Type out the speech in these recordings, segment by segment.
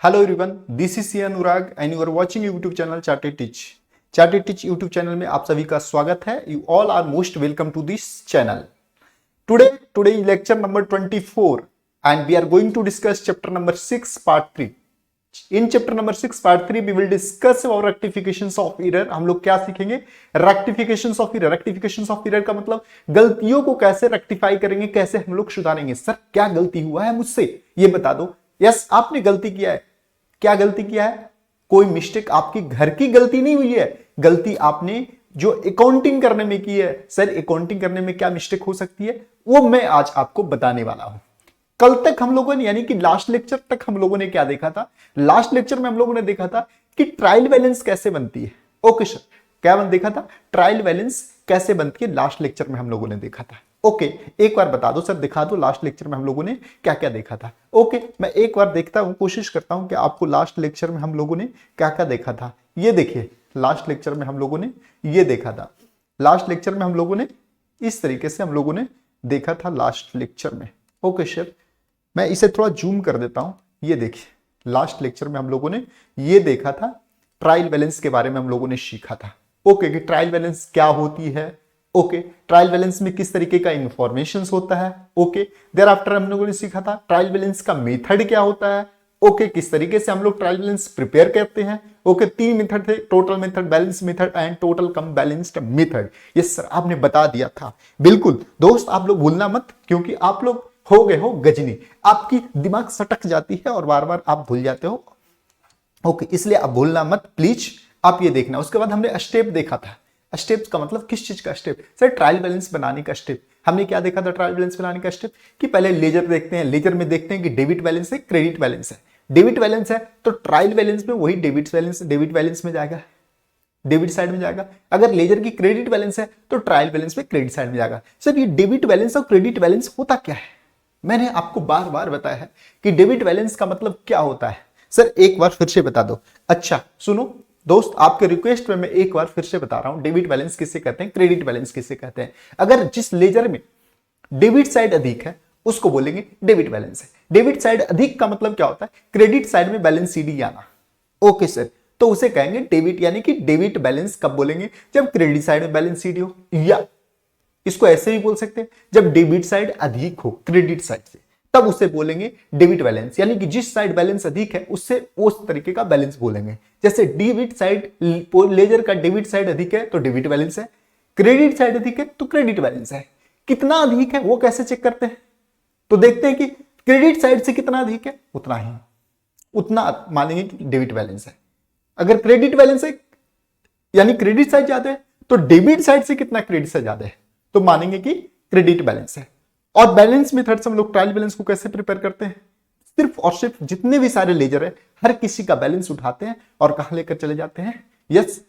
Hello everyone, this is C Anurag and you are watching YouTube channel chartered teach. Chartered teach YouTube channel में आप सभी का स्वागत है। You all are most welcome to this channel. Today lecture number 24 and we are going to discuss chapter number 6 part 3. In chapter number 6 part 3 we will discuss about rectifications of error. हम लोग क्या सीखेंगे? rectifications of error. rectifications of error का मतलब गलतियों को कैसे rectify करेंगे, कैसे हम लोग सुधारेंगे। सर क्या गलती हुआ है मुझसे ये बता दो। यस, आपने गलती किया है। क्या गलती किया है? कोई मिस्टेक आपकी घर की गलती नहीं हुई है, गलती आपने जो अकाउंटिंग करने में की है। सर अकाउंटिंग करने में क्या मिस्टेक हो सकती है वो मैं आज आपको बताने वाला हूं। कल तक हम लोगों ने यानी कि लास्ट लेक्चर तक हम लोगों ने क्या देखा था? लास्ट लेक्चर में हम लोगों ने देखा था कि ट्रायल बैलेंस कैसे बनती है। ओके सर, क्या देखा था? ट्रायल बैलेंस कैसे बनती है लास्ट लेक्चर में हम लोगों ने देखा था। ओके, एक बार बता दो सर, दिखा दो लास्ट लेक्चर में हम लोगों ने क्या क्या देखा था। ओके, मैं एक बार देखता हूं, कोशिश करता हूं कि आपको लास्ट लेक्चर में हम लोगों ने क्या क्या देखा था। ये देखिए, लास्ट लेक्चर में हम लोगों ने ये देखा था। लास्ट लेक्चर में हम लोगों ने इस तरीके से हम लोगों ने देखा था लास्ट लेक्चर में। ओके सर, मैं इसे थोड़ा जूम कर देता हूं। ये देखिए, लास्ट लेक्चर में हम लोगों ने ये देखा था, ट्रायल बैलेंस के बारे में हम लोगों ने सीखा था। ओके, कि ट्रायल बैलेंस क्या होती है। ओके, ट्रायल बैलेंस में किस तरीके का इंफॉर्मेशन होता है। ओके, देयर आफ्टर हम लोगों ने सीखा था ट्रायल बैलेंस का मेथड क्या होता है। ओके, किस तरीके से हम लोग ट्रायल बैलेंस प्रिपेयर करते हैं। ओके, तीन मेथड थे, total method, balance method and total come balanced method. ये सर आपने बता दिया था। बिल्कुल दोस्त, आप लोग भूलना मत, क्योंकि आप लोग हो गए हो गजनी, आपकी दिमाग सटक जाती है और बार बार आप भूल जाते हो। ओके, इसलिए आप भूलना मत प्लीज, आप ये देखना। उसके बाद हमने स्टेप देखा था। स्टेप्स का मतलब किस चीज का स्टेप? सर ट्रायल बैलेंस बनाने का स्टेप। हमने क्या देखा था ट्रायल बैलेंस बनाने का स्टेप? कि पहले लेजर देखते हैं, लेजर में देखते हैं कि डेबिट बैलेंस है, क्रेडिट बैलेंस है। डेबिट बैलेंस है तो ट्रायल बैलेंस में वही डेबिट बैलेंस में जाएगा, डेबिट साइड में जाएगा। अगर लेजर की क्रेडिट बैलेंस है तो ट्रायल बैलेंस में क्रेडिट साइड में जाएगा। सर ये डेबिट बैलेंस और क्रेडिट बैलेंस होता क्या है? मैंने आपको बार बार बताया है कि डेबिट बैलेंस का मतलब क्या होता है। सर एक बार फिर से बता दो। अच्छा सुनो दोस्त, आपके रिक्वेस्ट पे मैं एक बार फिर से बता रहा हूं, डेबिट बैलेंस किसे कहते हैं, क्रेडिट बैलेंस किसे कहते हैं। अगर जिस लेजर में डेबिट साइड अधिक है उसको बोलेंगे डेबिट बैलेंस है। डेबिट साइड अधिक का मतलब क्या होता है? क्रेडिट साइड में बैलेंस सीडी आना। ओके सर, तो उसे कहेंगे डेबिट, यानी कि डेबिट बैलेंस कब बोलेंगे? जब क्रेडिट साइड में बैलेंस सीडी हो, या इसको ऐसे भी बोल सकते हैं जब डेबिट साइड अधिक हो क्रेडिट साइड से, तब उसे बोलेंगे डेबिट बैलेंस। यानी कि जिस साइड बैलेंस अधिक है उससे उस तरीके का बैलेंस बोलेंगे। जैसे डेबिट साइड, लेजर का डेबिट साइड अधिक है तो डेबिट बैलेंस है, क्रेडिट साइड अधिक है तो क्रेडिट बैलेंस है। कितना अधिक है वो कैसे चेक करते हैं? तो देखते हैं कि क्रेडिट साइड से कितना अधिक है उतना ही, उतना मानेंगे कि डेबिट बैलेंस है। अगर क्रेडिट बैलेंस है यानी क्रेडिट साइड ज्यादा है तो डेबिट साइड से कितना क्रेडिट साइड ज्यादा है तो मानेंगे कि क्रेडिट बैलेंस है। और बैलेंस मेथड से हम लोग ट्रायल बैलेंस को कैसे प्रिपेयर करते हैं? सिर्फ और सिर्फ जितने भी सारे लेजर है हर किसी का बैलेंस उठाते हैं और कहां लेकर चले जाते हैं? यस,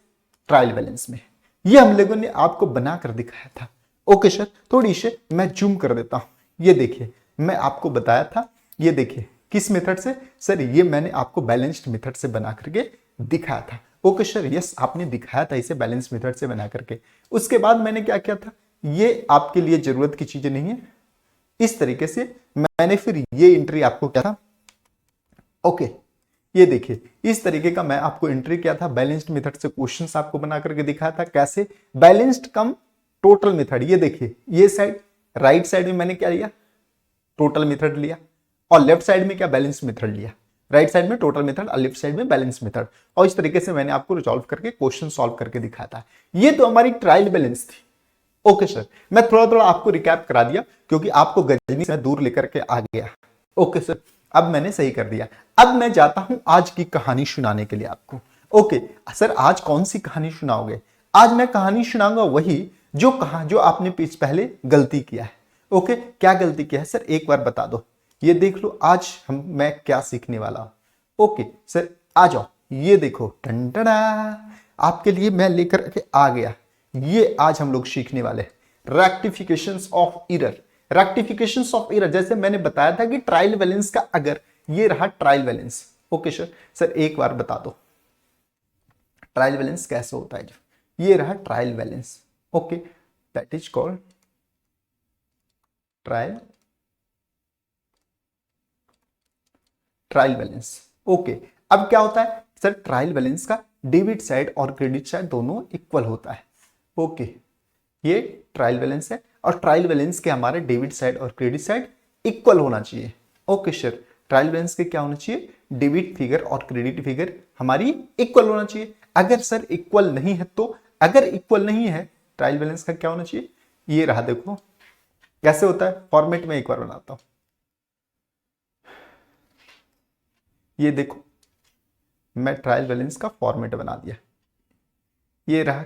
ट्रायल बैलेंस में। ये हम लोगों ने आपको बनाकर दिखाया था। ओके सर, थोड़ी से मैं जूम कर देता हूं। ये देखिए, मैं आपको बताया था, ये देखिए किस मेथड से? सर ये मैंने आपको बैलेंस्ड मेथड से बना करके दिखाया था। ओके सर, यस आपने दिखाया था इसे बैलेंस मेथड से बना करके। उसके बाद मैंने क्या किया था, ये आपके लिए जरूरत की चीजें नहीं है, इस तरीके से मैंने फिर ये एंट्री आपको किया था। ओके, ये देखिए इस तरीके का मैं आपको एंट्री किया था, बैलेंस्ड मेथड से क्वेश्चंस आपको बना करके दिखाया था कैसे बैलेंस्ड कम टोटल मेथड। ये देखिए, ये साइड राइट साइड में मैंने क्या लिया? टोटल मेथड लिया, और लेफ्ट साइड में क्या? बैलेंस मेथड लिया। राइट साइड में टोटल मेथड और लेफ्ट साइड में बैलेंस मेथड, और इस तरीके से मैंने आपको रिजॉल्व करके क्वेश्चन सॉल्व करके दिखाया था। ये तो हमारी ट्रायल बैलेंस थी। ओके सर, मैं थोड़ा थोड़ा आपको रिकैप करा दिया क्योंकि आपको गजनी से दूर लेकर के आ गया। ओके सर, अब मैंने सही कर दिया। अब मैं जाता हूं आज की कहानी सुनाने के लिए आपको। ओके सर, आज कौन सी कहानी सुनाओगे? आज मैं कहानी सुनाऊंगा वही जो आपने पहले गलती किया है। ओके, क्या गलती किया है सर एक बार बता दो। ये देख लो आज मैं क्या सीखने वाला हूं। ओके सर, आ जाओ, ये देखो टंटड़ा आपके लिए मैं लेकर के आ गया। ये आज हम लोग सीखने वाले रेक्टिफिकेशंस ऑफ एरर। रेक्टिफिकेशंस ऑफ एरर, जैसे मैंने बताया था कि ट्रायल बैलेंस का अगर ये रहा ट्रायल बैलेंस। ओके सर एक बार बता दो ट्रायल बैलेंस कैसे होता है। ये रहा trial balance. Okay, that is called trial balance. Okay, अब क्या होता है सर, ट्रायल बैलेंस का डेबिट साइड और क्रेडिट साइड दोनों इक्वल होता है। ओके, ये ट्रायल बैलेंस है और ट्रायल बैलेंस के हमारे डेबिट साइड और क्रेडिट साइड इक्वल होना चाहिए। ओके सर, ट्रायल बैलेंस के क्या होना चाहिए, डेबिट फिगर और क्रेडिट फिगर हमारी इक्वल होना चाहिए। अगर सर इक्वल नहीं है तो, अगर इक्वल नहीं है ट्रायल बैलेंस का क्या होना चाहिए, ये रहा, देखो कैसे होता है, फॉर्मेट में एक बार बनाता हूं। ये देखो मैं ट्रायल बैलेंस का फॉर्मेट बना दिया, ये रहा,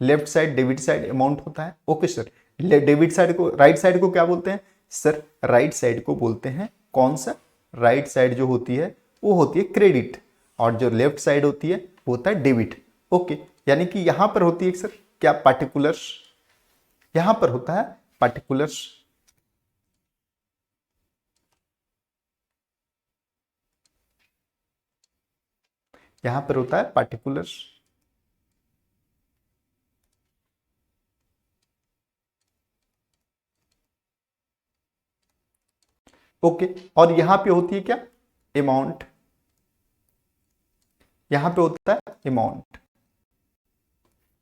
left side debit side amount होता है। ओके सर, डेबिट साइड को, राइट साइड को क्या बोलते हैं सर, राइट साइड को बोलते हैं कौन सा, राइट साइड जो होती है वो होती है क्रेडिट, और जो लेफ्ट साइड होती है वो होता है डेबिट। ओके, यानी कि यहां पर होती है सर क्या, पार्टिकुलर्स, यहां पर होता है पार्टिकुलर्स, यहां पर होता है पार्टिकुलर्स। ओके, और यहां पे होती है क्या, अमाउंट, यहां पे होता है अमाउंट।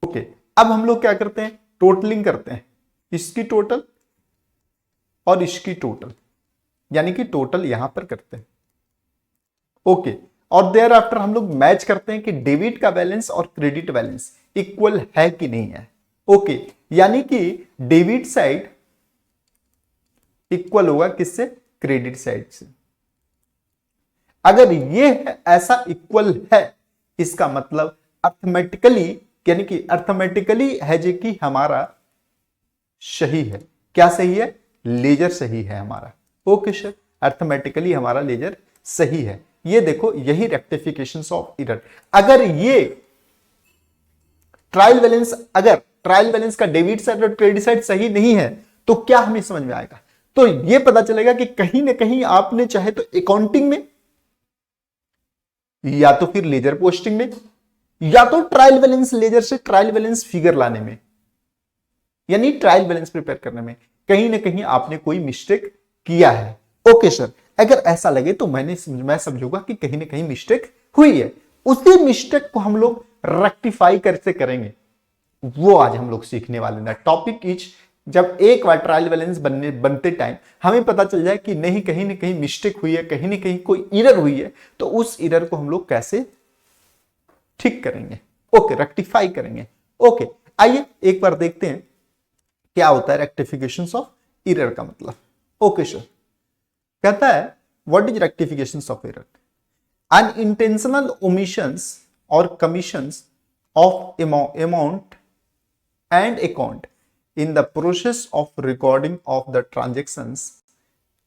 ओके, अब हम लोग क्या करते हैं, टोटलिंग करते हैं, इसकी टोटल और इसकी टोटल, यानी कि टोटल यहां पर करते हैं। ओके, और देयर आफ्टर हम लोग मैच करते हैं कि डेबिट का बैलेंस और क्रेडिट बैलेंस इक्वल है कि नहीं है। ओके, यानी कि डेबिट साइड इक्वल होगा किससे, क्रेडिट साइड से। अगर ये है, ऐसा इक्वल है, इसका मतलब अर्थमेटिकली, यानी कि अर्थमेटिकली है जो कि हमारा सही है। क्या सही है, लेजर सही है हमारा। ओके सर, अर्थमेटिकली हमारा लेजर सही है। ये देखो, यही रेक्टिफिकेशन ऑफ एरर। अगर ये ट्रायल बैलेंस, अगर ट्रायल बैलेंस का डेबिट साइड और क्रेडिट साइड सही नहीं है तो क्या हमें समझ में आएगा, तो ये पता चलेगा कि कहीं ना कहीं आपने चाहे तो अकाउंटिंग में, या तो फिर लेजर पोस्टिंग में, या तो ट्रायल बैलेंस लेजर से ट्रायल बैलेंस फिगर लाने में, यानी ट्रायल बैलेंस प्रिपेयर करने में कहीं ना कहीं आपने कोई मिस्टेक किया है। ओके सर, अगर ऐसा लगे तो मैं समझूंगा कि कहीं ना कहीं मिस्टेक हुई है। उसी मिस्टेक को हम लोग रेक्टिफाई कैसे करेंगे, वो आज हम लोग सीखने वाले हैं। टॉपिक इज, जब एक बार ट्रायल बैलेंस बनते टाइम हमें पता चल जाए कि नहीं, कहीं ना कहीं मिस्टेक हुई है, कहीं ना कहीं कोई एरर हुई है, तो उस एरर को हम लोग कैसे ठीक करेंगे, ओके, रेक्टिफाई करेंगे। ओके, आइए एक बार देखते हैं क्या होता है रेक्टिफिकेशन ऑफ एरर का मतलब। ओके सर, कहता है what is rectification of error, unintentional omissions और commissions of amount and account in the process of recording of the transactions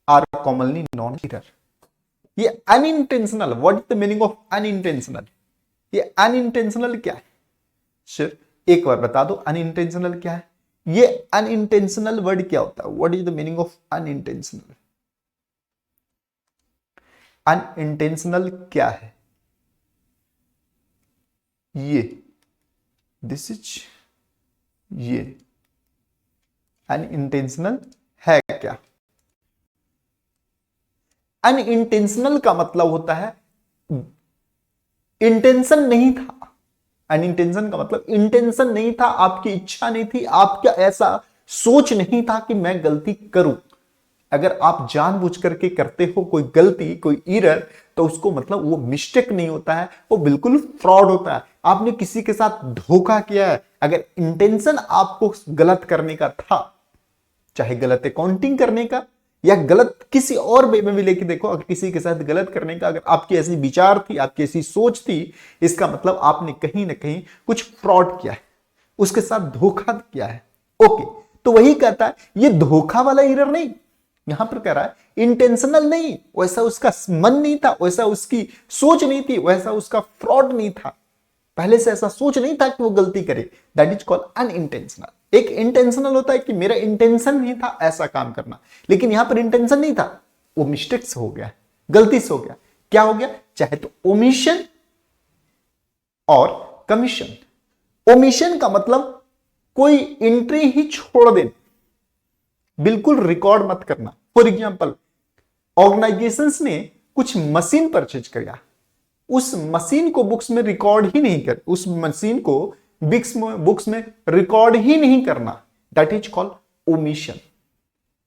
are commonly known error। ये unintentional, what is the meaning of unintentional, ये unintentional क्या है sir, एक बार बता दो unintentional क्या है, ये unintentional वर्ड क्या होता है, what is the meaning of unintentional, unintentional क्या है, ये दिस इज, ये अनइंटेंशनल है क्या, अनइंटेंशनल का मतलब होता है इंटेंशन नहीं था, अनइंटेंशन का मतलब इंटेंशन नहीं था, आपकी इच्छा नहीं थी, आपका ऐसा सोच नहीं था कि मैं गलती करूं। अगर आप जानबूझ करके करते हो कोई गलती, कोई एरर, तो उसको मतलब वो मिस्टेक नहीं होता है, वो बिल्कुल फ्रॉड होता है। आपने किसी के साथ धोखा किया है, अगर इंटेंशन आपको गलत करने का था, चाहे गलत अकाउंटिंग करने का या गलत किसी और वे में भी लेके देखो, अगर किसी के साथ गलत करने का अगर आपकी ऐसी विचार थी, आपकी ऐसी सोच थी, इसका मतलब आपने कहीं ना कहीं कुछ फ्रॉड किया है, उसके साथ धोखा किया है। ओके, तो वही कहता है ये धोखा वाला एरर नहीं, यहां पर कह रहा है इंटेंशनल नहीं, वैसा उसका मन नहीं था, वैसा उसकी सोच नहीं थी, वैसा उसका फ्रॉड नहीं था, पहले से ऐसा सोच नहीं था कि वो गलती करे, दैट इज कॉल्ड अनइंटेंशनल। एक इंटेंशनल होता है कि मेरा इंटेंशन नहीं था ऐसा काम करना, लेकिन यहां पर इंटेंशन नहीं था, वो मिस्टेक से हो गया, गलती से हो गया। क्या हो गया, चाहे तो ओमिशन और कमीशन। ओमिशन का मतलब कोई एंट्री ही छोड़ देना, बिल्कुल रिकॉर्ड मत करना। फॉर एग्जाम्पल, ऑर्गेनाइजेशंस ने कुछ मशीन परचेज किया, उस मशीन को बुक्स में रिकॉर्ड ही नहीं कर, उस मशीन को बुक्स में रिकॉर्ड ही नहीं करना, दैट इज कॉल्ड ओमिशन।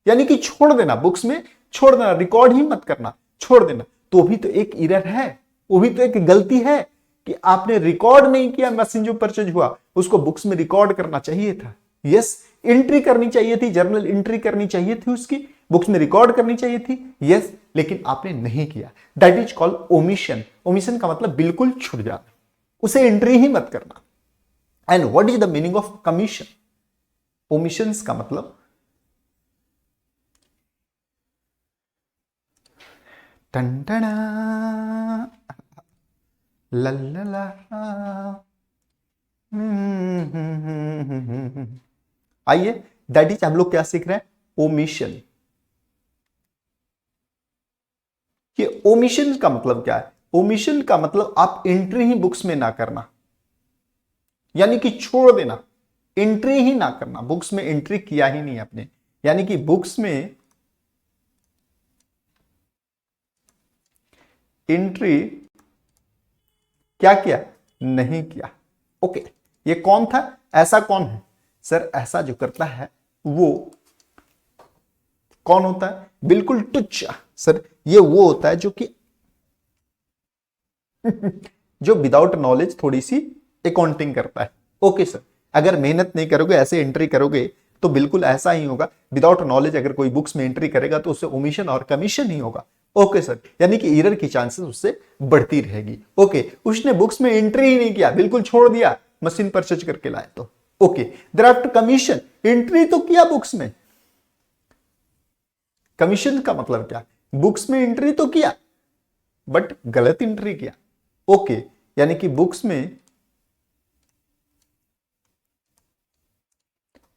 यानी कि छोड़ देना, बुक्स में छोड़ देना, रिकॉर्ड ही मत करना, छोड़ देना, तो भी तो एक एरर है, वो भी तो एक गलती है कि आपने रिकॉर्ड नहीं किया। मशीन जो परचेज हुआ उसको बुक्स में रिकॉर्ड करना चाहिए था, यस, एंट्री करनी चाहिए थी, जर्नल एंट्री करनी चाहिए थी, उसकी बुक्स में रिकॉर्ड करनी चाहिए थी, यस, लेकिन आपने नहीं किया, that is called omission. Omission का मतलब बिल्कुल छूट जाना, उसे एंट्री ही मत करना। And what is the meaning of commission? Omissions का मतलब टंटना लल्ला, आइए, दैट इज हम लोग क्या सीख रहे हैं? ओमिशन। ये ओमिशन का मतलब क्या है? ओमिशन का मतलब आप एंट्री ही बुक्स में ना करना, यानी कि छोड़ देना, एंट्री ही ना करना, बुक्स में एंट्री किया ही नहीं आपने, यानी कि बुक्स में एंट्री क्या किया? नहीं किया। ओके, ये कौन था? ऐसा कौन है सर? ऐसा जो करता है वो कौन होता है? बिल्कुल तुच्छ सर, ये वो होता है जो कि जो विदाउट नॉलेज थोड़ी सी अकाउंटिंग करता है। ओके सर, अगर मेहनत नहीं करोगे, ऐसे एंट्री करोगे तो बिल्कुल ऐसा ही होगा। विदाउट नॉलेज अगर कोई बुक्स में एंट्री करेगा तो उससे ओमिशन और कमीशन ही होगा। ओके सर, यानी कि एरर की चांसेस उससे बढ़ती रहेगी। ओके, उसने बुक्स में एंट्री ही नहीं किया, बिल्कुल छोड़ दिया, मशीन परचेज करके लाए तो ओके। देयरआफ्टर कमीशन, एंट्री तो किया बुक्स में, कमीशन का मतलब क्या? बुक्स में एंट्री तो किया बट गलत एंट्री किया। ओके, यानी कि बुक्स में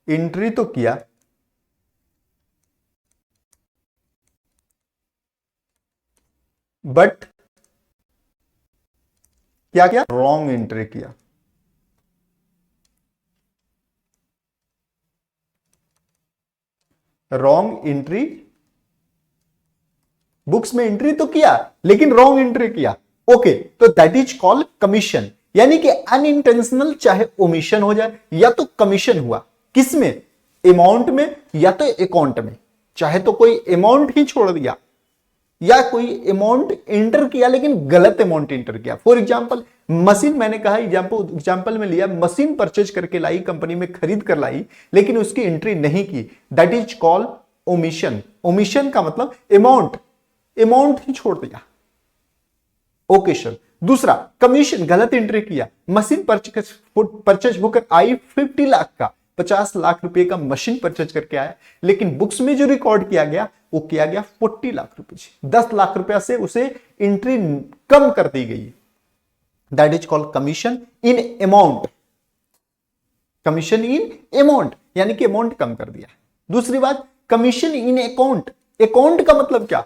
एंट्री तो किया बट क्या किया? रॉन्ग एंट्री किया। रॉन्ग एंट्री, बुक्स में एंट्री तो किया लेकिन रॉन्ग एंट्री किया। ओके, तो दैट इज कॉल्ड कमीशन, यानी कि अनइंटेंशनल चाहे ओमिशन हो जाए या तो कमीशन हुआ, किसमें? अमाउंट में या तो अकाउंट में, चाहे तो कोई अमाउंट ही छोड़ दिया या कोई अमाउंट एंटर किया लेकिन गलत अमाउंट एंटर किया। फॉर एग्जांपल मशीन, मैंने कहा एग्जांपल में लिया, मशीन परचेज करके लाई, कंपनी में खरीद कर लाई लेकिन उसकी एंट्री नहीं की, that is called omission. Omission का मतलब अमाउंट ही छोड़ दिया। ओके सर, दूसरा कमीशन, गलत एंट्री किया, मशीन परचेज होकर आई 50 लाख का, 50 लाख रुपए का मशीन परचेज करके आया लेकिन बुक्स में जो रिकॉर्ड किया गया वो किया गया 40 लाख रुपए, 10 लाख रुपया से उसे एंट्री कम कर दी गई, that is called commission in amount. Commission in amount यानी कि अमाउंट कम कर दिया। दूसरी बात, कमीशन इन अकाउंट। अकाउंट का मतलब क्या?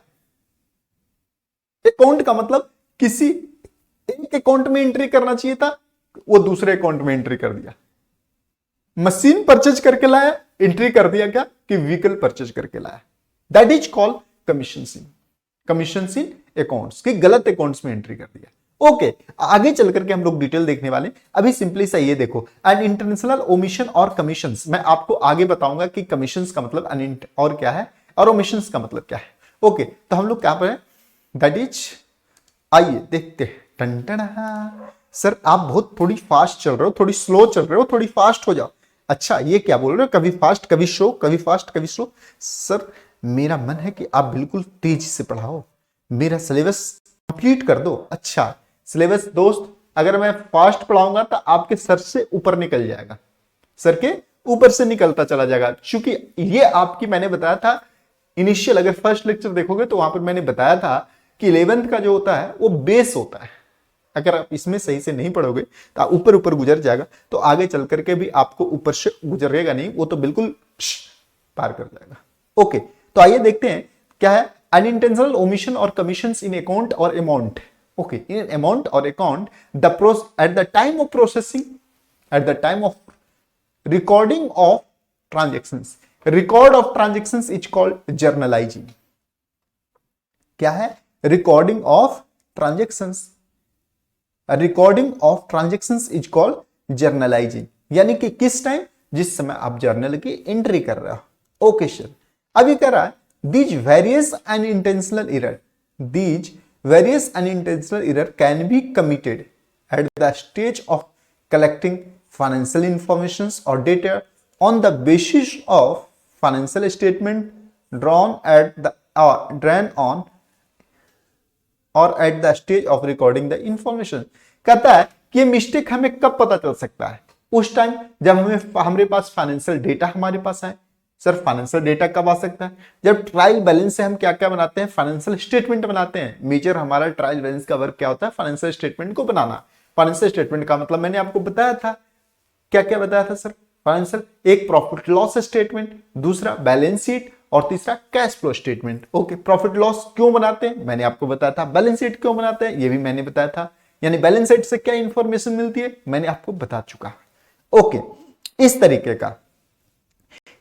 अकाउंट का मतलब किसी एक अकाउंट में एंट्री करना चाहिए था, वो दूसरे अकाउंट में एंट्री कर दिया। मशीन परचेज करके लाया, एंट्री कर दिया क्या कि व्हीकल परचेज करके लाया, that is called commission in accounts, की गलत अकाउंट्स में एंट्री कर दिया। ओके, आगे चल करके हम लोग डिटेल देखने वाले। अभी सिंपली सा ये देखो, अनइंटेंशनल ओमिशन और कमीशंस, मैं आपको आगे बताऊंगा कि कमीशंस का मतलब और क्या है और ओमिशंस का मतलब क्या है। ओके, तो हम लोग क्या पर, दैट इज, आइए देखते हैं। सर आप बहुत थोड़ी फास्ट चल रहे हो, थोड़ी स्लो चल रहे हो, थोड़ी फास्ट हो जाओ। अच्छा, ये क्या बोल रहे हो? कभी फास्ट कभी स्लो, कभी फास्ट कभी स्लो। सर मेरा मन है कि आप बिल्कुल तेजी से पढ़ाओ, मेरा सिलेबस कंप्लीट कर दो। अच्छा, सिलेबस दोस्त अगर मैं फास्ट पढ़ाऊंगा तो आपके सर से ऊपर निकल जाएगा, सर के ऊपर से निकलता चला जाएगा, क्योंकि ये आपकी, मैंने बताया था इनिशियल, अगर फर्स्ट लेक्चर देखोगे तो वहां पर मैंने बताया था कि 11th का जो होता है वो बेस होता है। अगर आप इसमें सही से नहीं पढ़ोगे तो ऊपर ऊपर गुजर जाएगा, तो आगे चल करके भी आपको ऊपर से गुजरेगा नहीं, वो तो बिल्कुल पार कर जाएगा। ओके, तो आइए देखते हैं क्या है अनइंटेंशनल ओमिशन और कमीशंस इन अकाउंट और अमाउंट। ओके, इन अमाउंट और account at the time of processing, at the time of recording of transactions, record of transactions is called journalising. क्या है? Recording of transactions. Recording of transactions is called journalising, यानी कि किस time, जिस समय आप journal की एंट्री कर रहे हो। ओके सर, अभी कह रहा है these various and intentional error, these various and intentional error can be committed at the stage of collecting financial information or data on the basis of financial statement drawn on or at the stage of recording the information। कहता है कि ये mistake हमें कब पता चल सकता है, उस टाइम जब हमारे पास फाइनेंशियल डेटा हमारे पास आए। सर फाइनेंशियल डेटा कब आ सकता है, जब ट्रायल बैलेंस से हम क्या क्या बनाते हैं, फाइनेंशियल स्टेटमेंट बनाते हैं। मेजर हमारा ट्रायल बैलेंस का वर्क क्या होता है, फाइनेंशियल स्टेटमेंट को बनाना। फाइनेंशियल स्टेटमेंट का मतलब मैंने आपको बताया था, क्या क्या बताया था सर, फाइनेंशियल, एक प्रॉफिट लॉस स्टेटमेंट, दूसरा बैलेंस शीट और तीसरा cash flow statement. Okay, profit loss क्यों बनाते हैं मैंने आपको बताया था, बैलेंस शीट क्यों बनाते हैं ये भी मैंने बताया था, यानी बैलेंस शीट से क्या इंफॉर्मेशन मिलती है मैंने आपको बता चुका। ओके, इस तरीके का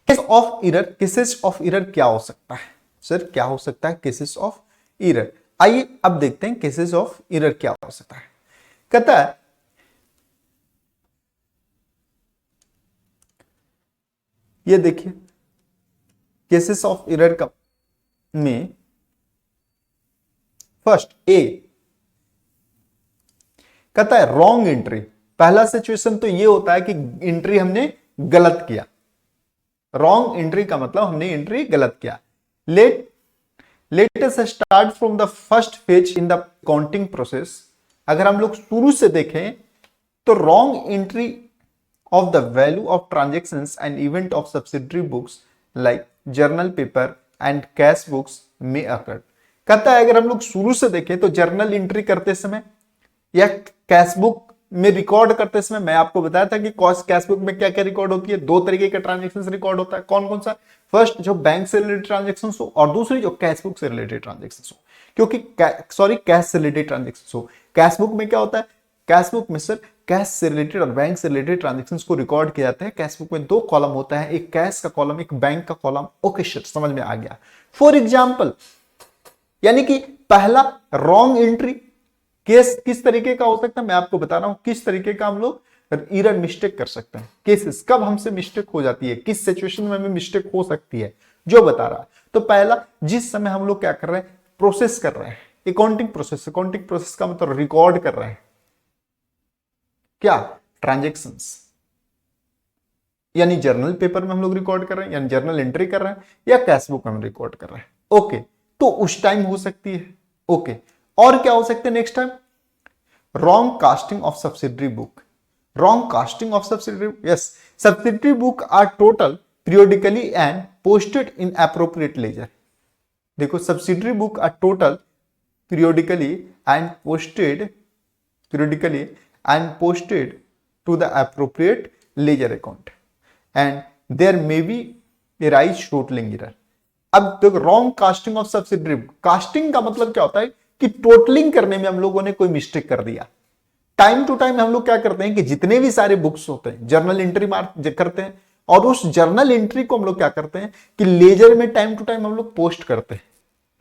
case of error, cases of error क्या हो सकता है सर, क्या हो सकता है केसेस ऑफ एरर। आइए अब देखते हैं केसेस ऑफ एरर क्या हो सकता है। कहता है ये देखिए केसेस ऑफ एरर का में फर्स्ट ए कहता है रॉन्ग एंट्री। पहला सिचुएशन तो ये होता है कि एंट्री हमने गलत किया। रॉन्ग एंट्री का मतलब हमने एंट्री गलत किया। Let us start from the first phase in the counting process. अगर हम लोग शुरू से देखें तो wrong entry of the value of transactions and event of subsidiary books like journal paper and cash books में अकर। कहता है अगर हम लोग शुरू से देखें तो जर्नल एंट्री करते समय या कैश बुक में रिकॉर्ड करते समय, मैं आपको बताया था कि कैश बुक में क्या क्या रिकॉर्ड होती है, दो तरीके का ट्रांजेक्शन रिकॉर्ड होता है। कौन कौन सा, फर्स्ट जो बैंक से रिलेटेड ट्रांजेक्शन हो और दूसरी जो कैश बुक से रिलेटेड ट्रांजेक्शन हो, क्योंकि कैश से रिलेटेड ट्रांजेक्शन हो। कैश बुक में क्या होता है, कैश बुक में सर कैश से रिलेटेड और बैंक से रिलेटेड ट्रांजेक्शंस को रिकॉर्ड किया जाता है। कैश बुक में दो कॉलम होता है, एक कैश का कॉलम, एक बैंक का कॉलम। ओके सर, समझ में आ गया। फॉर एग्जांपल, यानी कि पहला रॉन्ग एंट्री केस किस तरीके का हो सकता है मैं आपको बता रहा हूं, किस तरीके का हम लोग एरर मिस्टेक कर सकते हैं। केसेस कब हमसे मिस्टेक हो जाती है, किस सिचुएशन में हमें मिस्टेक हो सकती है, जो बता रहा है। तो पहला, जिस समय हम लोग क्या कर रहे हैं, प्रोसेस कर रहे हैं, अकाउंटिंग प्रोसेस। अकाउंटिंग प्रोसेस का मतलब रिकॉर्ड कर रहे हैं क्या, ट्रांजेक्शंस, यानी जर्नल पेपर में हम लोग रिकॉर्ड कर रहे हैं, यानी जर्नल एंट्री कर रहे हैं, या कैश बुक में हम रिकॉर्ड कर रहे हैं। ओके, तो उस टाइम हो सकती है। ओके, और क्या हो सकते हैं next time, wrong casting of subsidiary book. Wrong casting of subsidiary, yes, subsidiary book are total periodically and posted in appropriate ledger। देखो, subsidiary book are total periodically and posted to the appropriate ledger account and there may be a rise totaling error। अब देखो, wrong casting of subsidiary book, casting का मतलब क्या होता है कि totalling करने में हम लोगों ने कोई मिस्टेक कर दिया। टाइम टू टाइम हम लोग क्या करते हैं कि जितने भी सारे बुक्स होते हैं जर्नल एंट्री करते हैं, और उस जर्नल एंट्री को हम लोग क्या करते हैं कि लेजर में टाइम टू टाइम हम लोग पोस्ट करते हैं।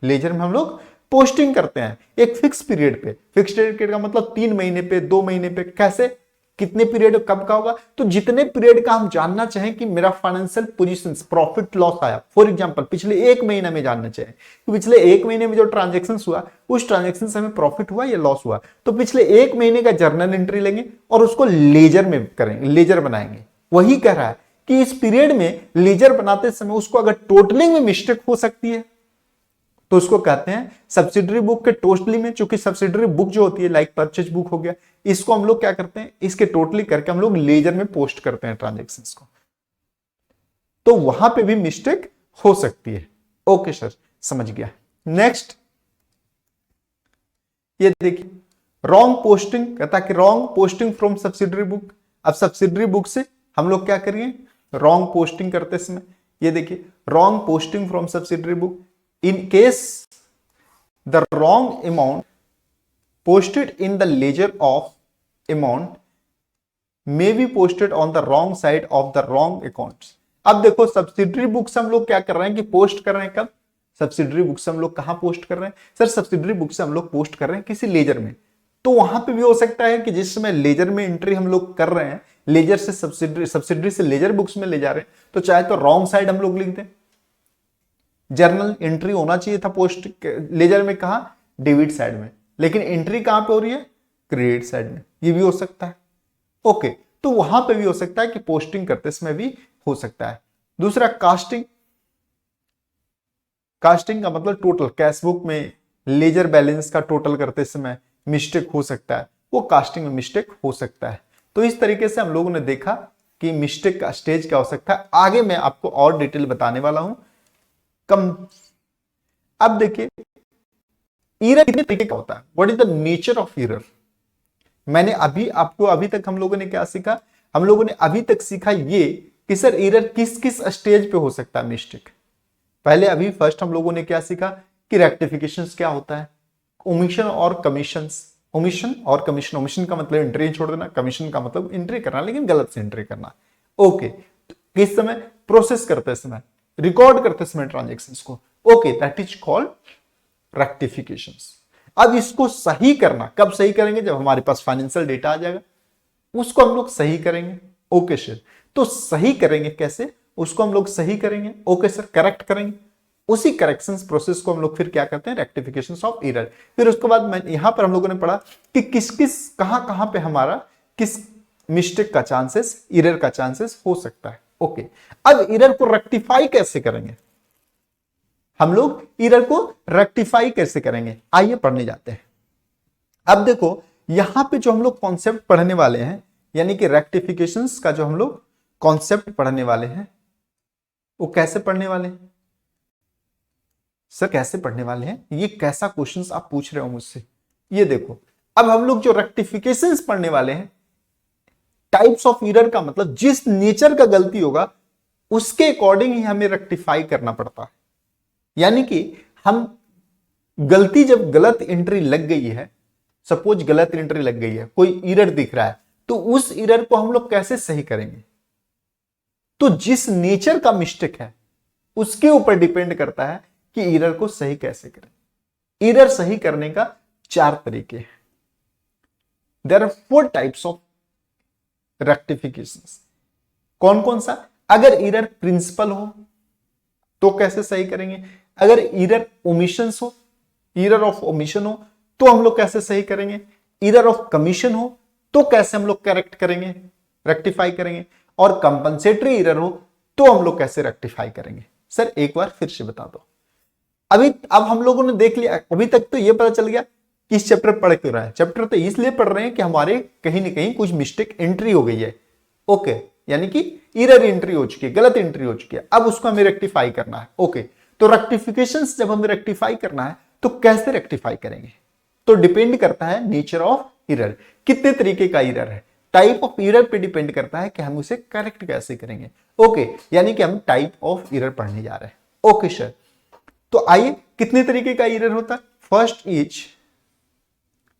लेजर में हम लोग पोस्टिंग करते हैं एक फिक्स पीरियड पे। फिक्स पीरियड का मतलब 3 महीने पे, 2 महीने पे, कैसे, कितने पीरियड कब का होगा, तो जितने पीरियड का हम जानना चाहें कि मेरा फाइनेंशियल पोजीशन, प्रॉफिट लॉस आया, फॉर एग्जांपल पिछले 1 महीना में जानना चाहें कि पिछले 1 महीने में जो ट्रांजेक्शन हुआ उस ट्रांजेक्शन से हमें प्रॉफिट हुआ या लॉस हुआ, तो पिछले 1 महीने का जर्नल एंट्री लेंगे और उसको लेजर में करेंगे, लेजर बनाएंगे। वही कह रहा है कि इस पीरियड में लेजर बनाते समय उसको अगर टोटलिंग में मिस्टेक हो सकती है तो उसको कहते हैं सब्सिडरी बुक के टोटली में। चूंकि सब्सिडरी बुक जो होती है लाइक परचेज बुक हो गया, इसको हम लोग क्या करते हैं, इसके टोटली करके हम लोग लेजर में पोस्ट करते हैं ट्रांजेक्शंस को, तो वहां पे भी मिस्टेक हो सकती है। ओके सर, समझ गया। नेक्स्ट ये देखिए, रॉन्ग पोस्टिंग, कहता है कि wrong posting from subsidiary book. अब सब्सिडरी बुक से हम लोग क्या करेंगे, रॉन्ग पोस्टिंग करते समय, ये देखिए, wrong posting from subsidiary book in case the wrong amount posted in the ledger of amount may be posted on the wrong side of the wrong accounts। अब देखो, सब्सिडरी बुक से हम लोग क्या कर रहे हैं कि पोस्ट कर रहे हैं कब, सब्सिडरी बुक से हम लोग कहाँ पोस्ट कर रहे हैं? सर सब्सिडरी बुक से हम लोग पोस्ट कर रहे हैं किसी लेजर में। तो वहां पे भी हो सकता है कि जिस समय लेजर में एंट्री हम लोग कर रहे हैं, लेजर से सब्सिडरी, सब्सिडरी से लेजर बुक्स में ले जा रहे हैं, तो चाहे तो रॉन्ग साइड हम लोग लिख दें, जर्नल एंट्री होना चाहिए था पोस्ट लेजर में, कहा डेबिट साइड में, लेकिन एंट्री कहां पे हो रही है? क्रेडिट साइड में। ये भी हो सकता है। ओके, तो वहां पे भी हो सकता है कि पोस्टिंग करते समय भी हो सकता है। दूसरा कास्टिंग, कास्टिंग का मतलब टोटल, कैश बुक में लेजर बैलेंस का टोटल करते समय मिस्टेक हो सकता है, वो कास्टिंग में मिस्टेक हो सकता है। तो इस तरीके से हम लोगों ने देखा कि मिस्टेक का स्टेज क्या हो सकता है। आगे मैं आपको और डिटेल बताने वाला हूं। कम, अब देखिए एरर कितने तरीके का होता है, what is the nature of error. मैंने अभी तक हम लोगों ने क्या सीखा? हम लोगों ने अभी तक सीखा ये कि सर एरर किस किस स्टेज पे हो सकता है मिस्टेक। पहले अभी फर्स्ट हम लोगों ने क्या सीखा कि रेक्टिफिकेशंस क्या होता है, ओमिशन और कमीशंस। ओमिशन और कमीशन, ओमिशन का मतलब एंट्री छोड़ देना, कमीशन का मतलब एंट्री करना लेकिन गलत से एंट्री करना। ओके, किस समय? प्रोसेस करते समय, रिकॉर्ड करते समय ट्रांजेक्शंस को। Okay, that is called rectifications. अब इसको सही करना कब सही करेंगे? जब हमारे पास फाइनेंशियल डेटा आ जाएगा, उसको हम लोग सही करेंगे। ओके सर, तो सही करेंगे कैसे? उसको हम लोग सही करेंगे, ओके सर, करेक्ट करेंगे। उसी करेक्शन प्रोसेस को हम लोग फिर क्या करते हैं? Rectification of error. फिर उसके बाद मैं यहां पर हम लोगों ने पढ़ा कि किस किस कहां पे हमारा किस मिस्टेक का चांसेस, एरर का चांसेस हो सकता है। ओके, अब एरर को रेक्टिफाई कैसे करेंगे? हम लोग एरर को रेक्टिफाई कैसे करेंगे, आइए पढ़ने जाते हैं। अब देखो यहां पे जो हम लोग कॉन्सेप्ट पढ़ने वाले हैं, यानी कि रेक्टिफिकेशंस का जो हम लोग कॉन्सेप्ट पढ़ने वाले हैं, वो कैसे पढ़ने वाले हैं? सर कैसे पढ़ने वाले हैं? ये कैसा क्वेश्चंस आप पूछ रहे हो मुझसे? ये देखो, अब हम लोग जो रेक्टिफिकेशंस पढ़ने वाले हैं, टाइप्स ऑफ एरर का मतलब जिस नेचर का गलती होगा उसके अकॉर्डिंग ही हमें रेक्टिफाई करना पड़ता है। यानी कि हम गलती, जब गलत एंट्री लग गई है, सपोज गलत एंट्री लग गई है, कोई एरर दिख रहा है, तो उस एरर को हम लोग कैसे सही करेंगे? तो जिस नेचर का मिस्टेक है उसके ऊपर डिपेंड करता है कि एरर को सही कैसे करें। एरर सही करने का 4 तरीके हैं। There are 4 types of rectifications. कौन कौन सा? अगर एरर प्रिंसिपल हो तो कैसे सही करेंगे? अगर एरर ओमिशंस हो, एरर ऑफ ओमिशन हो, तो हम लोग कैसे सही करेंगे? एरर ऑफ कमीशन हो तो कैसे हम लोग करेक्ट करेंगे, रेक्टिफाई करेंगे? और कंपनसेटरी एरर हो तो हम लोग कैसे रेक्टिफाई करेंगे? सर एक बार फिर से बता दो। अब हम लोगों ने देख लिया, अभी तक तो ये पता चल गया कि इस चैप्टर पढ़ क्यों रहा है। चैप्टर तो इसलिए पढ़ रहे हैं कि हमारे कहीं ना कहीं कुछ मिस्टेक एंट्री हो गई है। ओके, यानी कि एरर एंट्री हो चुकी है, गलत एंट्री हो चुकी है, अब उसको हमें रेक्टिफाई करना है। ओके, तो रेक्टिफिकेशंस जब हमें रेक्टिफाई करना है तो कैसे रेक्टिफाई करेंगे? तो डिपेंड करता है नेचर ऑफ एरर, कितने तरीके का एरर है, टाइप ऑफ एरर पे डिपेंड करता है कि हम उसे करेक्ट कैसे करेंगे। ओके, यानी कि हम टाइप ऑफ एरर पढ़ने जा रहे हैं। ओके सर, तो आइए कितने तरीके का एरर होता है? First is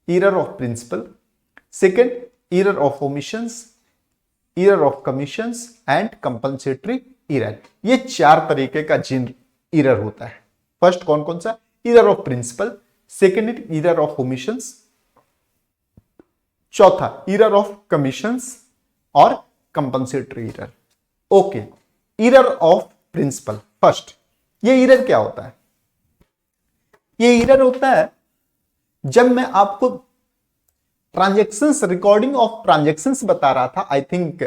error of principle, second error of omissions, error of commissions and compensatory error. ये 4 तरीके का जिन एरर होता है। फर्स्ट कौन कौन सा? Error of principle, second error of omissions, चौथा एरर ऑफ कमीशंस और compensatory error. Okay, error of principle first. ये एरर क्या होता है? ये एरर होता है जब मैं आपको ट्रांजेक्शंस, रिकॉर्डिंग ऑफ ट्रांजेक्शंस बता रहा था, आई थिंक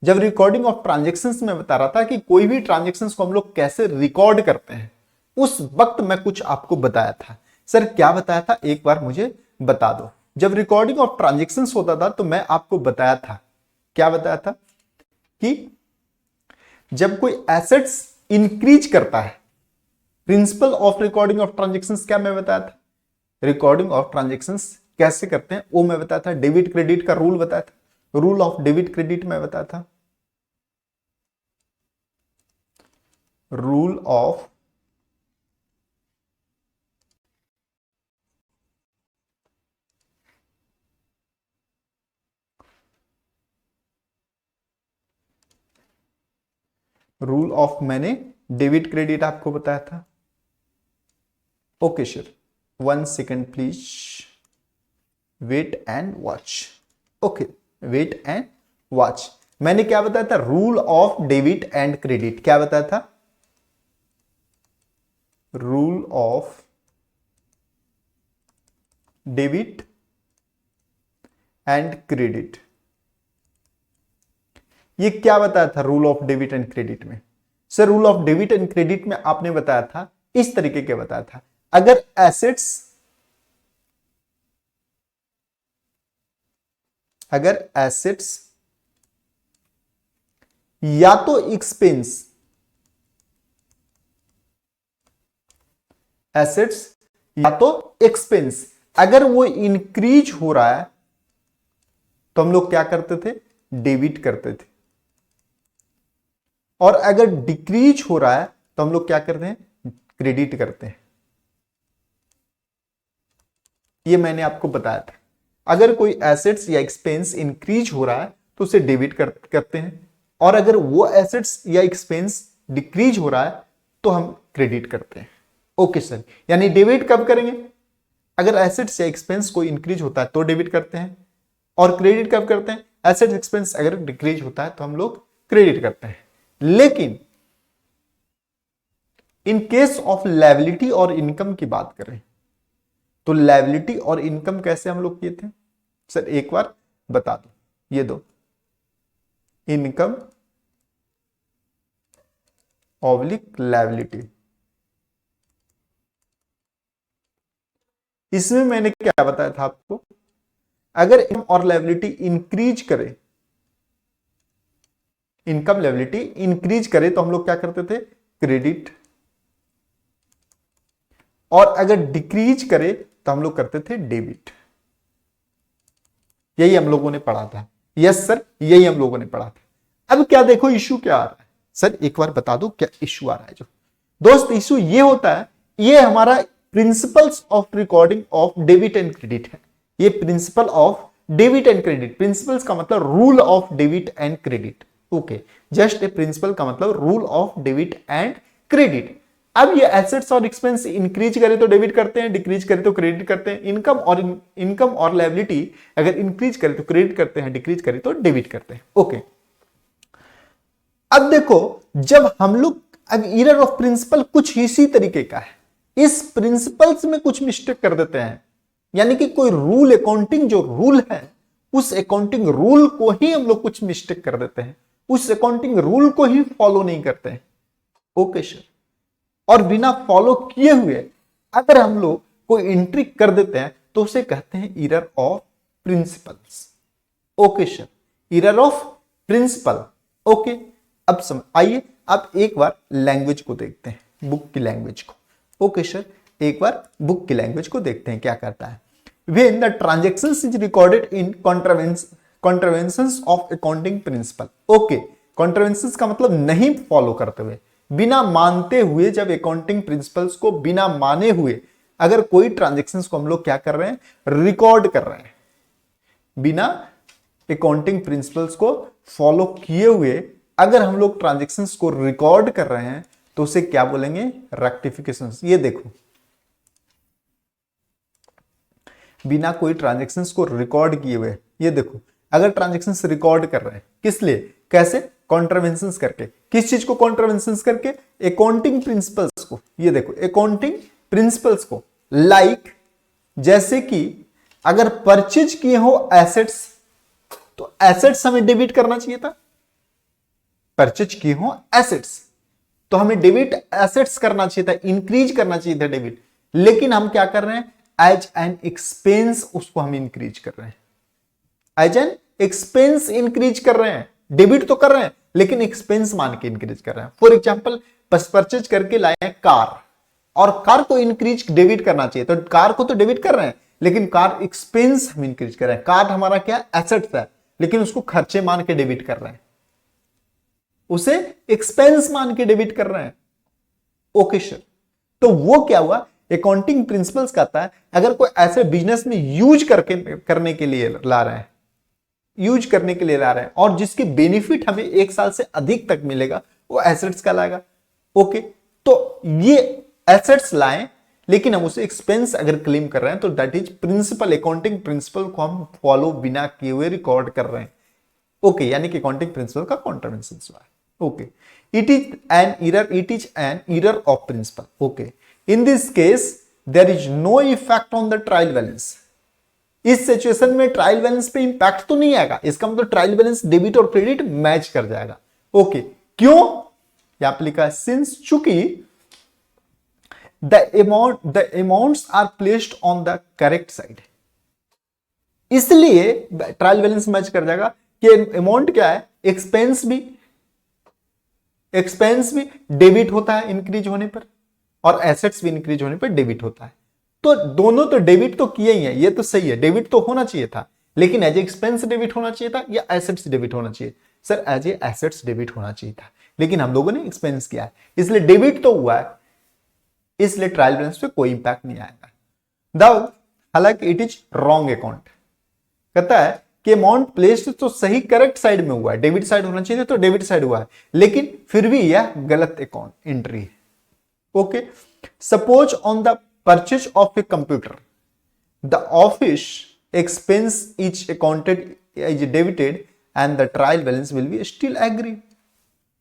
जब रिकॉर्डिंग ऑफ ट्रांजेक्शंस में बता रहा था कि कोई भी ट्रांजेक्शंस को हम लोग कैसे रिकॉर्ड करते हैं, उस वक्त मैं कुछ आपको बताया था। सर क्या बताया था, एक बार मुझे बता दो। जब रिकॉर्डिंग ऑफ ट्रांजेक्शंस होता था तो मैं आपको बताया था, क्या बताया था? कि जब कोई एसेट्स इंक्रीज करता है, principle of recording of transactions क्या मैं बताया था? रिकॉर्डिंग ऑफ ट्रांजेक्शंस कैसे करते हैं वो मैं बताया था। डेबिट क्रेडिट का रूल बताया था, रूल ऑफ डेबिट क्रेडिट मैं बताया था, रूल ऑफ मैंने डेबिट क्रेडिट आपको बताया था। Okay sir, 1 second please, wait and watch. Okay, wait and watch. मैंने क्या बताया था? Rule of debit and credit. क्या बताया था? Rule of debit and credit. ये क्या बताया था rule of debit and credit में? Sir rule of debit and credit में आपने बताया था, इस तरीके के बताया था, अगर एसेट्स या तो एक्सपेंस, एसेट्स या तो एक्सपेंस अगर वो इंक्रीज हो रहा है तो हम लोग क्या करते थे? डेबिट करते थे। और अगर डिक्रीज हो रहा है तो हम लोग क्या करते हैं? क्रेडिट करते हैं। ये मैंने आपको बताया था, अगर कोई एसेट्स या एक्सपेंस इंक्रीज हो रहा है तो उसे डेबिट करते हैं, और अगर वो एसेट्स या एक्सपेंस डिक्रीज हो रहा है तो हम क्रेडिट करते हैं। ओके सर, यानी डेबिट कब करेंगे? अगर एसेट्स या एक्सपेंस कोई इंक्रीज होता है तो डेबिट करते हैं, और क्रेडिट कब करते हैं? एसेट्स एक्सपेंस अगर डिक्रीज होता है तो हम लोग क्रेडिट करते हैं। लेकिन इन केस ऑफ लायबिलिटी और इनकम की बात करें तो लायबिलिटी और इनकम कैसे हम लोग किए थे? सर एक बार बता दो, ये दो, इनकम ऑब्लिक लायबिलिटी। इसमें मैंने क्या बताया था आपको? अगर इनकम और लायबिलिटी इंक्रीज करे, इनकम लायबिलिटी इंक्रीज करे तो हम लोग क्या करते थे? क्रेडिट। और अगर डिक्रीज करे तो हम लोग करते थे डेबिट। यही हम लोगों ने पढ़ा था। यस सर, यही हम लोगों ने पढ़ा था। अब क्या देखो इशू क्या आ रहा है? सर एक बार बता दो क्या इशू आ रहा है। जो दोस्त इशू ये होता है, ये हमारा principles of recording of debit and credit है। ये principle of debit and credit, principles का मतलब rule of debit and credit. Okay, just a principle का मतलब rule of debit and credit. अब ये एसेट्स और एक्सपेंस इंक्रीज करे तो डेबिट करते हैं, डिक्रीज करे तो क्रेडिट करते हैं। इनकम और लायबिलिटी अगर इंक्रीज करे तो क्रेडिट करते हैं, डिक्रीज करे तो डेबिट करते हैं। ओके, अब देखो जब हम लोग, अब एरर ऑफ प्रिंसिपल कुछ इसी तरीके का है। इस प्रिंसिपल्स में कुछ मिस्टेक कर देते हैं, यानी कि कोई रूल, अकाउंटिंग जो रूल है उस अकाउंटिंग रूल को ही हम लोग कुछ मिस्टेक कर देते हैं, उस अकाउंटिंग रूल को ही फॉलो नहीं करते हैं। ओके सर, और बिना फॉलो किए हुए अगर हम लोग कोई एंट्री कर देते हैं तो उसे कहते हैं error of principles. Okay sir, error of principle. Okay, अब आइए अब एक बार लैंग्वेज को देखते हैं, बुक की लैंग्वेज को। ओके सर, एक बार बुक की लैंग्वेज को देखते हैं क्या करता है। When the transactions is recorded in contraventions of accounting principle. Okay, contraventions का मतलब नहीं फॉलो करते हुए, बिना मानते हुए, जब अकाउंटिंग प्रिंसिपल्स को बिना माने हुए अगर कोई ट्रांजेक्शंस को हम लोग क्या कर रहे हैं? रिकॉर्ड कर रहे हैं, बिना अकाउंटिंग प्रिंसिपल्स को फॉलो किए हुए अगर हम लोग ट्रांजेक्शंस को रिकॉर्ड कर रहे हैं तो उसे क्या बोलेंगे? रेक्टिफिकेशंस। ये देखो, बिना कोई ट्रांजेक्शंस को रिकॉर्ड किए हुए, ये देखो अगर ट्रांजेक्शंस रिकॉर्ड कर रहे हैं, किस लिए? कैसे? कॉन्ट्रावेंशंस करके। किस चीज को कॉन्ट्रावेंशंस करके? अकाउंटिंग प्रिंसिपल्स को। ये देखो अकाउंटिंग प्रिंसिपल्स को, लाइक जैसे कि अगर परचेज किए हो एसेट्स तो एसेट्स हमें डेबिट करना चाहिए था। परचेज किए हो एसेट्स तो हमें डेबिट एसेट्स करना चाहिए था, इंक्रीज करना चाहिए था डेबिट, लेकिन हम क्या कर रहे हैं? एज एन एक्सपेंस उसको हम इंक्रीज कर रहे हैं, एज एन एक्सपेंस इंक्रीज कर रहे हैं। डेबिट तो कर रहे हैं लेकिन एक्सपेंस मान के इंक्रीज कर रहे हैं। फॉर एग्जांपल परचेज करके लाए कार, और कार को इंक्रीज डेबिट करना चाहिए, तो कार को तो डेबिट कर रहे हैं लेकिन कार एक्सपेंस हम इंक्रीज कर रहे हैं। कार हमारा क्या? एसेट्स है, लेकिन उसको खर्चे मान के डेबिट कर रहे हैं, उसे एक्सपेंस मान के डेबिट कर रहे हैं। ओके सर, तो वो क्या हुआ? अकाउंटिंग प्रिंसिपल्स कहता है अगर कोई ऐसे बिजनेस में यूज करने के लिए ला रहे हैं, यूज करने के लिए ला रहे हैं और जिसकी बेनिफिट हमें 1 साल से अधिक तक मिलेगा, वो एसेट्स कहलाएगा। ओके, तो ये एसेट्स लाएं लेकिन हम उसे एक्सपेंस अगर क्लेम कर रहे हैं तो that is principle, accounting principle को हम फॉलो बिना किए हुए रिकॉर्ड कर रहे हैं। ओके, यानी कि अकाउंटिंग प्रिंसिपल का कॉन्ट्रावेंशन हुआ है। Okay, it is an error of principle. Okay, in this case there is no effect on the trial balance. इस सिचुएशन में ट्रायल बैलेंस पे इंपैक्ट तो नहीं आएगा, इसका मतलब ट्रायल बैलेंस डेबिट और क्रेडिट मैच कर जाएगा। ओके, क्यों? यहां पे लिखा है सिंस चूंकि the amounts are placed on the correct side, इसलिए ट्रायल बैलेंस मैच कर जाएगा कि अमाउंट क्या है, एक्सपेंस भी डेबिट होता है इंक्रीज होने पर, और एसेट्स भी इंक्रीज होने पर डेबिट होता है। तो दोनों तो डेबिट तो किए ही है, ये तो सही है, डेबिट तो होना चाहिए था, लेकिन एज एक्सपेंस डेबिट होना चाहिए था या एसेट्स डेबिट होना चाहिए? Sir as a assets debit होना चाहिए था, लेकिन हम लोगों ने एक्सपेंस किया है, इसलिए डेबिट तो हुआ है, इसलिए ट्रायल बैलेंस पे कोई इंपैक्ट नहीं आएगा। दाऊद, हालांकि इट इज रॉन्ग अकाउंट, कहता है कि अमाउंट प्लेस्ड तो सही करेक्ट साइड में हुआ है, डेबिट साइड होना चाहिए तो डेबिट साइड हुआ है, लेकिन फिर भी यह गलत अकाउंट एंट्री है। Okay, suppose on the purchase of a computer the office expense is accounted is debited and the trial balance will be still agree.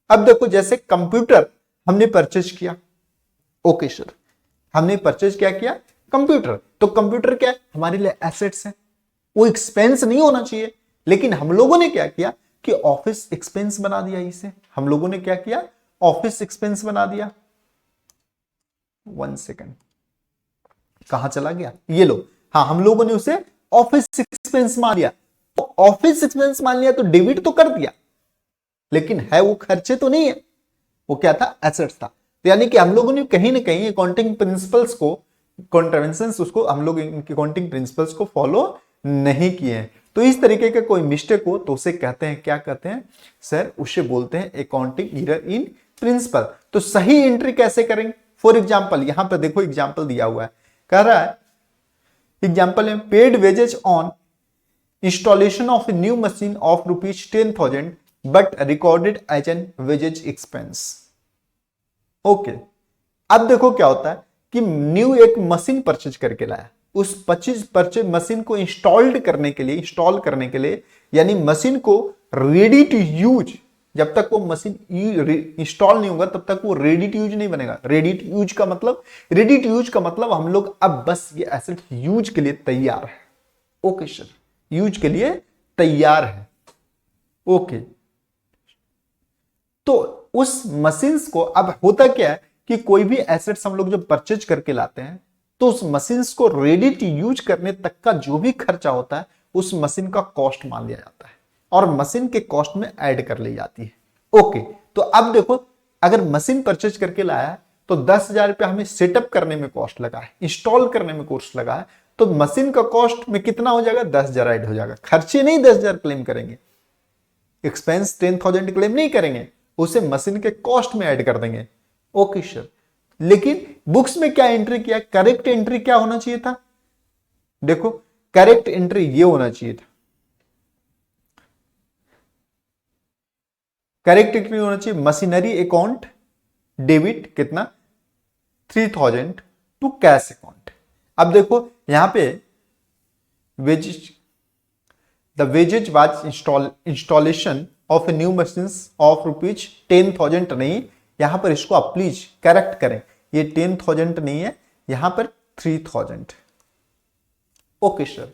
अब देखो, जैसे कंप्यूटर हमने परचेज किया, ओके सर, हमने परचेज क्या किया? कंप्यूटर। तो कंप्यूटर क्या है? हमारे लिए एसेट्स है, वो एक्सपेंस नहीं होना चाहिए, लेकिन हम लोगों ने क्या किया कि ऑफिस एक्सपेंस बना दिया इसे। हम लोगों ने क्या किया? ऑफिस एक्सपेंस बना दिया। 1 सेकेंड, कहां चला गया? ये लो, हाँ, हम लोगों ने उसे ऑफिस एक्सपेंस मान लिया। तो ऑफिस एक्सपेंस मान लिया तो डेबिट तो कर दिया, लेकिन है वो खर्चे तो नहीं है, वो क्या था? एसेट्स था। तो यानी कि हम लोगों ने कहीं ना कहीं अकाउंटिंग प्रिंसिपल्स को, कॉन्ट्रावेंशंस, उसको हम लोग इनके अकाउंटिंग प्रिंसिपल्स को फॉलो नहीं किए हैं। तो इस तरीके का कोई मिस्टेक हो तो उसे कहते हैं, क्या कहते हैं सर? उसे बोलते हैं अकाउंटिंग एरर इन प्रिंसिपल। तो सही एंट्री कैसे करेंगे? फॉर एग्जांपल, यहां पर देखो एग्जांपल दिया हुआ है, कह रहा है एग्जांपल में paid wages on installation of a new machine of ₹10,000 but recorded as an wages expense. Okay, अब देखो क्या होता है कि न्यू एक मशीन परचेज करके लाया, उस परचेज मशीन को इंस्टॉल करने के लिए यानी मशीन को रेडी टू यूज, जब तक वो मशीन इंस्टॉल नहीं होगा तब तक वो रेडी टू यूज नहीं बनेगा। रेडी टू यूज का मतलब हम लोग अब बस ये एसेट यूज के लिए तैयार है। ओके सर, यूज के लिए तैयार है। ओके, तो उस मशीन्स को अब होता क्या है कि कोई भी एसेट्स हम लोग जब परचेज करके लाते हैं तो उस मशीन्स को रेडी टू यूज करने तक का जो भी खर्चा होता है उस मशीन का कॉस्ट मान लिया जाता है और मशीन के कॉस्ट में ऐड कर ली जाती है। ओके, तो अब देखो, अगर मशीन परचेज करके लाया है तो 10,000 रुपया हमें सेटअप करने में कॉस्ट लगा है, इंस्टॉल करने में कॉस्ट लगा है, तो मशीन का कॉस्ट में कितना हो जाएगा? 10,000 ऐड हो जाएगा। खर्चे नहीं 10,000 क्लेम करेंगे, एक्सपेंस 10,000 क्लेम नहीं करेंगे, उसे मशीन के कॉस्ट में ऐड कर देंगे। ओके सर, लेकिन बुक्स में क्या एंट्री किया? करेक्ट एंट्री क्या होना चाहिए था? देखो, करेक्ट एंट्री ये होना चाहिए था, करेक्ट एंट्री होना चाहिए मशीनरी अकाउंट डेबिट कितना? 3,000 टू कैश अकाउंट। अब देखो यहां पे wages, the wages was installation of a new machine of ₹10,000 नहीं, यहां पर इसको आप प्लीज करेक्ट करें, ये 10,000 नहीं है, यहां पर 3,000। ओके सर,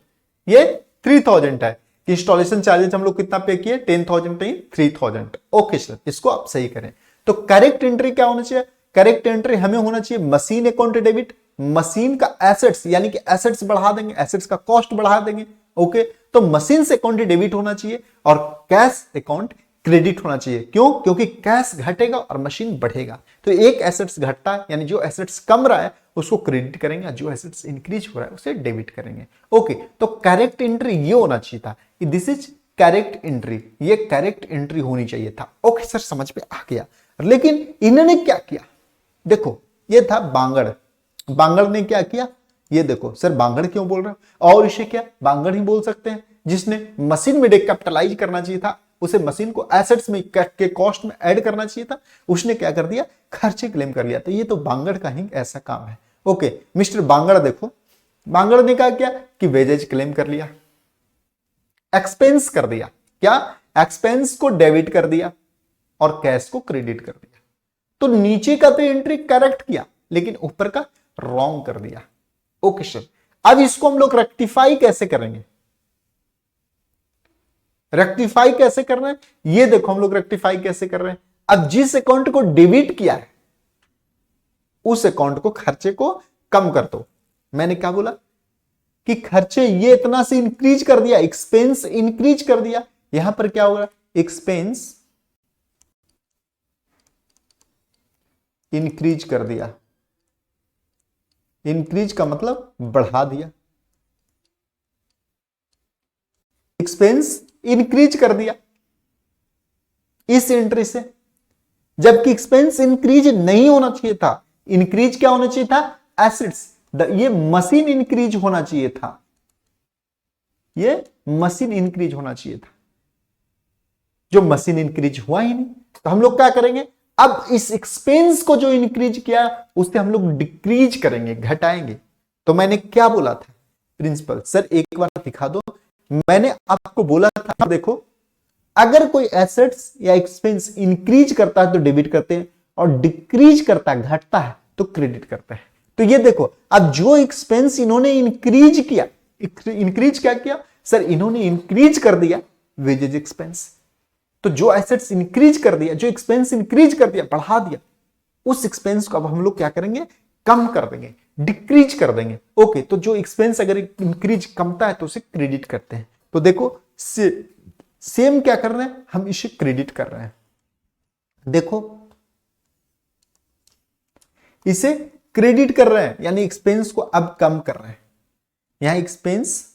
ये 3,000 है। इंस्टॉलेशन चार्जेस हम लोग कितना पे किए? 10,000 नहीं, 3,000। ओके सर, इसको आप सही करें। तो करेक्ट एंट्री क्या होना चाहिए? करेक्ट एंट्री हमें होना चाहिए मशीन अकाउंट डेबिट, मशीन का एसेट्स, यानी कि एसेट्स बढ़ा देंगे, एसेट्स का कॉस्ट बढ़ा देंगे। ओके, तो मशीन से अकाउंट डेबिट होना चाहिए और कैश अकाउंट क्रेडिट होना चाहिए। क्यों? क्योंकि कैश घटेगा और मशीन बढ़ेगा, तो एक एसेट्स घटता है यानी जो एसेट्स कम रहा है उसको क्रेडिट करेंगे, जो एसेट्स इंक्रीज हो रहा है उसे डेबिट करेंगे। ओके, तो करेक्ट एंट्री ये होना चाहिए था, दिस इज करेक्ट एंट्री, ये करेक्ट एंट्री होनी चाहिए था। ओके सर, समझ में आ गया। लेकिन इन्होंने क्या किया? देखो, ये था बांगड़, बांगड़ ने क्या किया? ये देखो सर, बांगड़ क्यों बोल रहे हो? और इसे क्या बांगड़ ही बोल सकते हैं, जिसने मशीन में डिकैपिटलाइज करना चाहिए था, उसे मशीन को एसेट्स में के कॉस्ट में ऐड करना चाहिए था, उसने क्या कर दिया? खर्चे क्लेम कर लिया। तो ये तो बांगड़ का ही ऐसा काम है। ओके, मिस्टर बांगड़ देखो, बांगड़ ने कहा क्या कि वेजेज क्लेम कर लिया, एक्सपेंस कर दिया, क्या एक्सपेंस को डेबिट कर दिया और कैश को क्रेडिट कर दिया। तो नीचे का तो एंट्री करेक्ट किया लेकिन ऊपर का रॉन्ग कर दिया। ओके सर, अब इसको हम लोग रेक्टिफाई कैसे करेंगे, रेक्टिफाई कैसे कर रहे हैं ये देखो, हम लोग रेक्टिफाई कैसे कर रहे हैं। अब जिस अकाउंट को डेबिट किया है उस अकाउंट को, खर्चे को कम कर दो। मैंने क्या बोला कि खर्चे ये इतना से इंक्रीज कर दिया, एक्सपेंस इंक्रीज कर दिया, यहां पर क्या होगा, एक्सपेंस इंक्रीज कर दिया, इंक्रीज का मतलब बढ़ा दिया, एक्सपेंस इंक्रीज कर दिया इस एंट्री से, जबकि एक्सपेंस इंक्रीज नहीं होना चाहिए था। इंक्रीज क्या होना चाहिए था, एसेट्स, ये मशीन इंक्रीज होना चाहिए था, ये मशीन इंक्रीज होना चाहिए था, जो मशीन इंक्रीज हुआ ही नहीं। तो हम लोग क्या करेंगे, अब इस एक्सपेंस को जो इंक्रीज किया उससे हम लोग डिक्रीज करेंगे, घटाएंगे। तो मैंने क्या बोला था प्रिंसिपल, सर एक बार दिखा दो। मैंने आपको बोला था, देखो अगर कोई एसेट्स या एक्सपेंस इंक्रीज करता है तो डेबिट करते हैं, और डिक्रीज करता है, घटता है तो क्रेडिट करता है। तो ये देखो, अब जो एक्सपेंस इन्होंने इंक्रीज किया, इंक्रीज क्या किया सर, इन्होंने इंक्रीज कर दिया वेजेज एक्सपेंस। तो जो एसेट्स इंक्रीज कर दिया, जो एक्सपेंस इंक्रीज कर दिया, बढ़ा दिया, उस एक्सपेंस को अब हम लोग क्या करेंगे, कम कर देंगे, डिक्रीज कर देंगे। ओके, तो जो एक्सपेंस अगर इंक्रीज कमता है तो उसे क्रेडिट करते हैं। तो देखो सेम क्या कर रहे हैं, हम इसे क्रेडिट कर रहे हैं। देखो इसे क्रेडिट कर रहे हैं, यानी एक्सपेंस को अब कम कर रहे हैं। यहां एक्सपेंस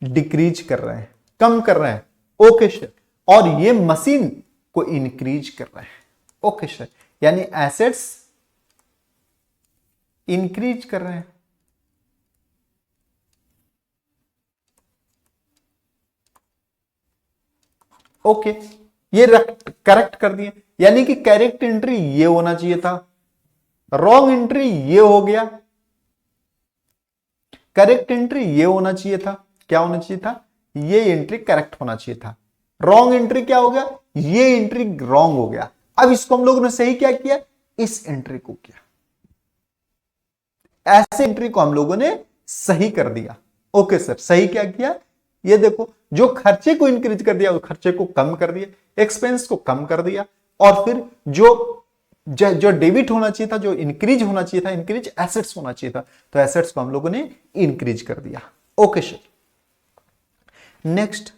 डिक्रीज कर रहे हैं, कम कर रहे हैं। ओके सर, और ये मशीन को इंक्रीज कर रहे हैं। ओके सर, यानी एसेट्स इंक्रीज कर रहे हैं, ओके ये करेक्ट कर दिए, यानी कि करेक्ट एंट्री ये होना चाहिए था, रॉन्ग एंट्री ये हो गया, करेक्ट एंट्री ये होना चाहिए था, क्या होना चाहिए था, ये एंट्री करेक्ट होना चाहिए था, रॉन्ग एंट्री क्या हो गया, ये एंट्री रॉन्ग हो गया। अब इसको हम लोगों ने सही क्या किया, इस एंट्री को किया, ऐसे एंट्री को हम लोगों ने सही कर दिया। ओके सर, सही क्या किया, ये देखो जो खर्चे को इंक्रीज कर दिया वो खर्चे को कम कर दिया, एक्सपेंस को कम कर दिया, और फिर जो डेबिट होना चाहिए था, जो इंक्रीज होना चाहिए था, इंक्रीज एसेट्स होना चाहिए था, तो एसेट्स को हम लोगों ने इंक्रीज कर दिया। ओके सर, नेक्स्ट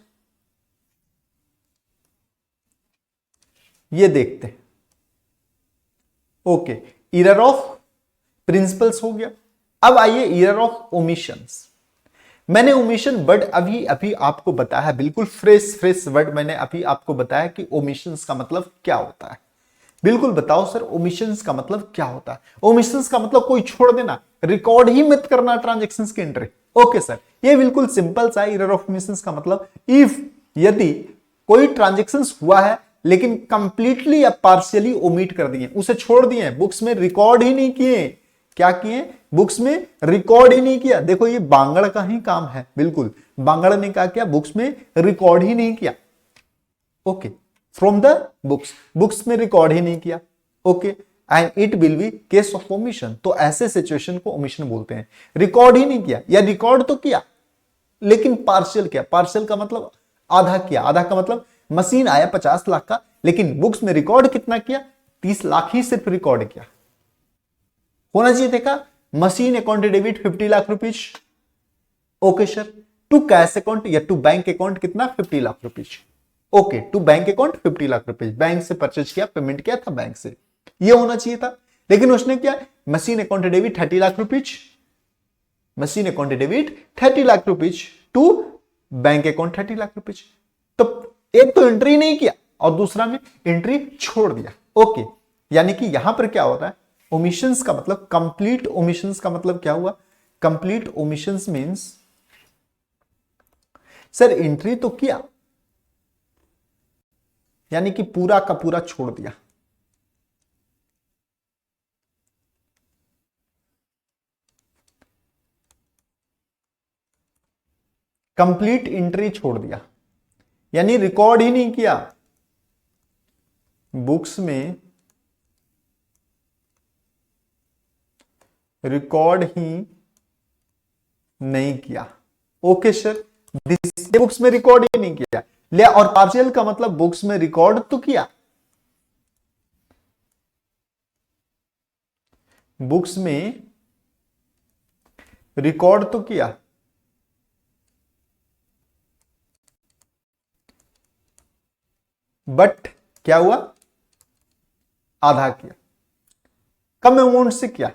ये देखते हैं। ओके, एरर ऑफ प्रिंसिपल्स हो गया। अब आइए एरर ऑफ ओमिशंस। मैंने ओमिशन वर्ड अभी अभी आपको बताया, बिल्कुल फ्रेश वर्ड मैंने अभी आपको बताया कि ओमिशंस का मतलब क्या होता है। बिल्कुल बताओ सर, ओमिशंस का मतलब क्या होता है। ओमिशंस का मतलब कोई छोड़ देना, रिकॉर्ड ही मत करना ट्रांजैक्शंस के एंट्री। ओके सर, ये बिल्कुल सिंपल सा एरर ऑफ ओमिशंस का मतलब, इफ यदि कोई ट्रांजैक्शंस हुआ है लेकिन कंप्लीटली या पार्शियली ओमिट कर दिए, उसे छोड़ दिए, बुक्स में रिकॉर्ड ही नहीं किए, क्या किए, बुक्स में रिकॉर्ड ही नहीं किया। देखो ये बांगड़ का ही काम है, बिल्कुल बांगड़ ने क्या किया, बुक्स में रिकॉर्ड ही नहीं किया। ओके, फ्रॉम द बुक्स में रिकॉर्ड ही नहीं किया। Okay, and it will be case of omission. तो ऐसे सिचुएशन को ओमिशन बोलते हैं। रिकॉर्ड ही नहीं किया, या रिकॉर्ड तो किया लेकिन पार्शियल किया। पार्शियल का मतलब आधा किया, आधा का मतलब मशीन आया 50 लाख का, लेकिन बुक्स में रिकॉर्ड कितना किया, 30 लाख ही सिर्फ रिकॉर्ड किया। होना चाहिए देखा, machine account debit 50 lakh rupees. Okay sir, to cash account या टू बैंक अकाउंट कितना, 50 lakh rupees. Okay, to bank account 50 lakh rupees, bank से परचेज किया, पेमेंट किया था बैंक से, ये होना चाहिए था। लेकिन उसने क्या, machine account debit 30 lakh rupees, machine account debit 30 lakh rupees to bank account 30 lakh rupees. तो एक तो एंट्री नहीं किया और दूसरा में एंट्री छोड़ दिया। ओके, यानी कि यहां पर क्या होता है, ओमिशंस का मतलब, कंप्लीट ओमिशंस का मतलब क्या हुआ, complete omissions means sir entry तो किया यानी कि पूरा का पूरा छोड़ दिया, कंप्लीट एंट्री छोड़ दिया, यानी रिकॉर्ड ही नहीं किया, बुक्स में रिकॉर्ड ही नहीं किया। ओके सर, बुक्स में रिकॉर्ड ही नहीं किया लिया, और पार्शियल का मतलब बुक्स में रिकॉर्ड तो किया, बुक्स में रिकॉर्ड तो किया, बट क्या हुआ, आधा किया, कम अमाउंट से किया।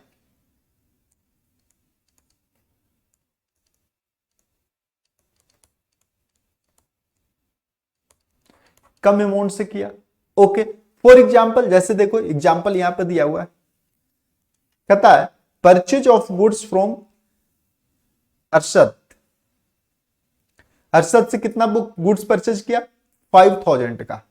कम अमाउंट से किया। ओके, फॉर एग्जाम्पल जैसे देखो एग्जाम्पल यहां पर दिया हुआ है, कहता है purchase of goods from Arshad. Arshad से कितना बुक गुड्स परचेज किया, 5000 का,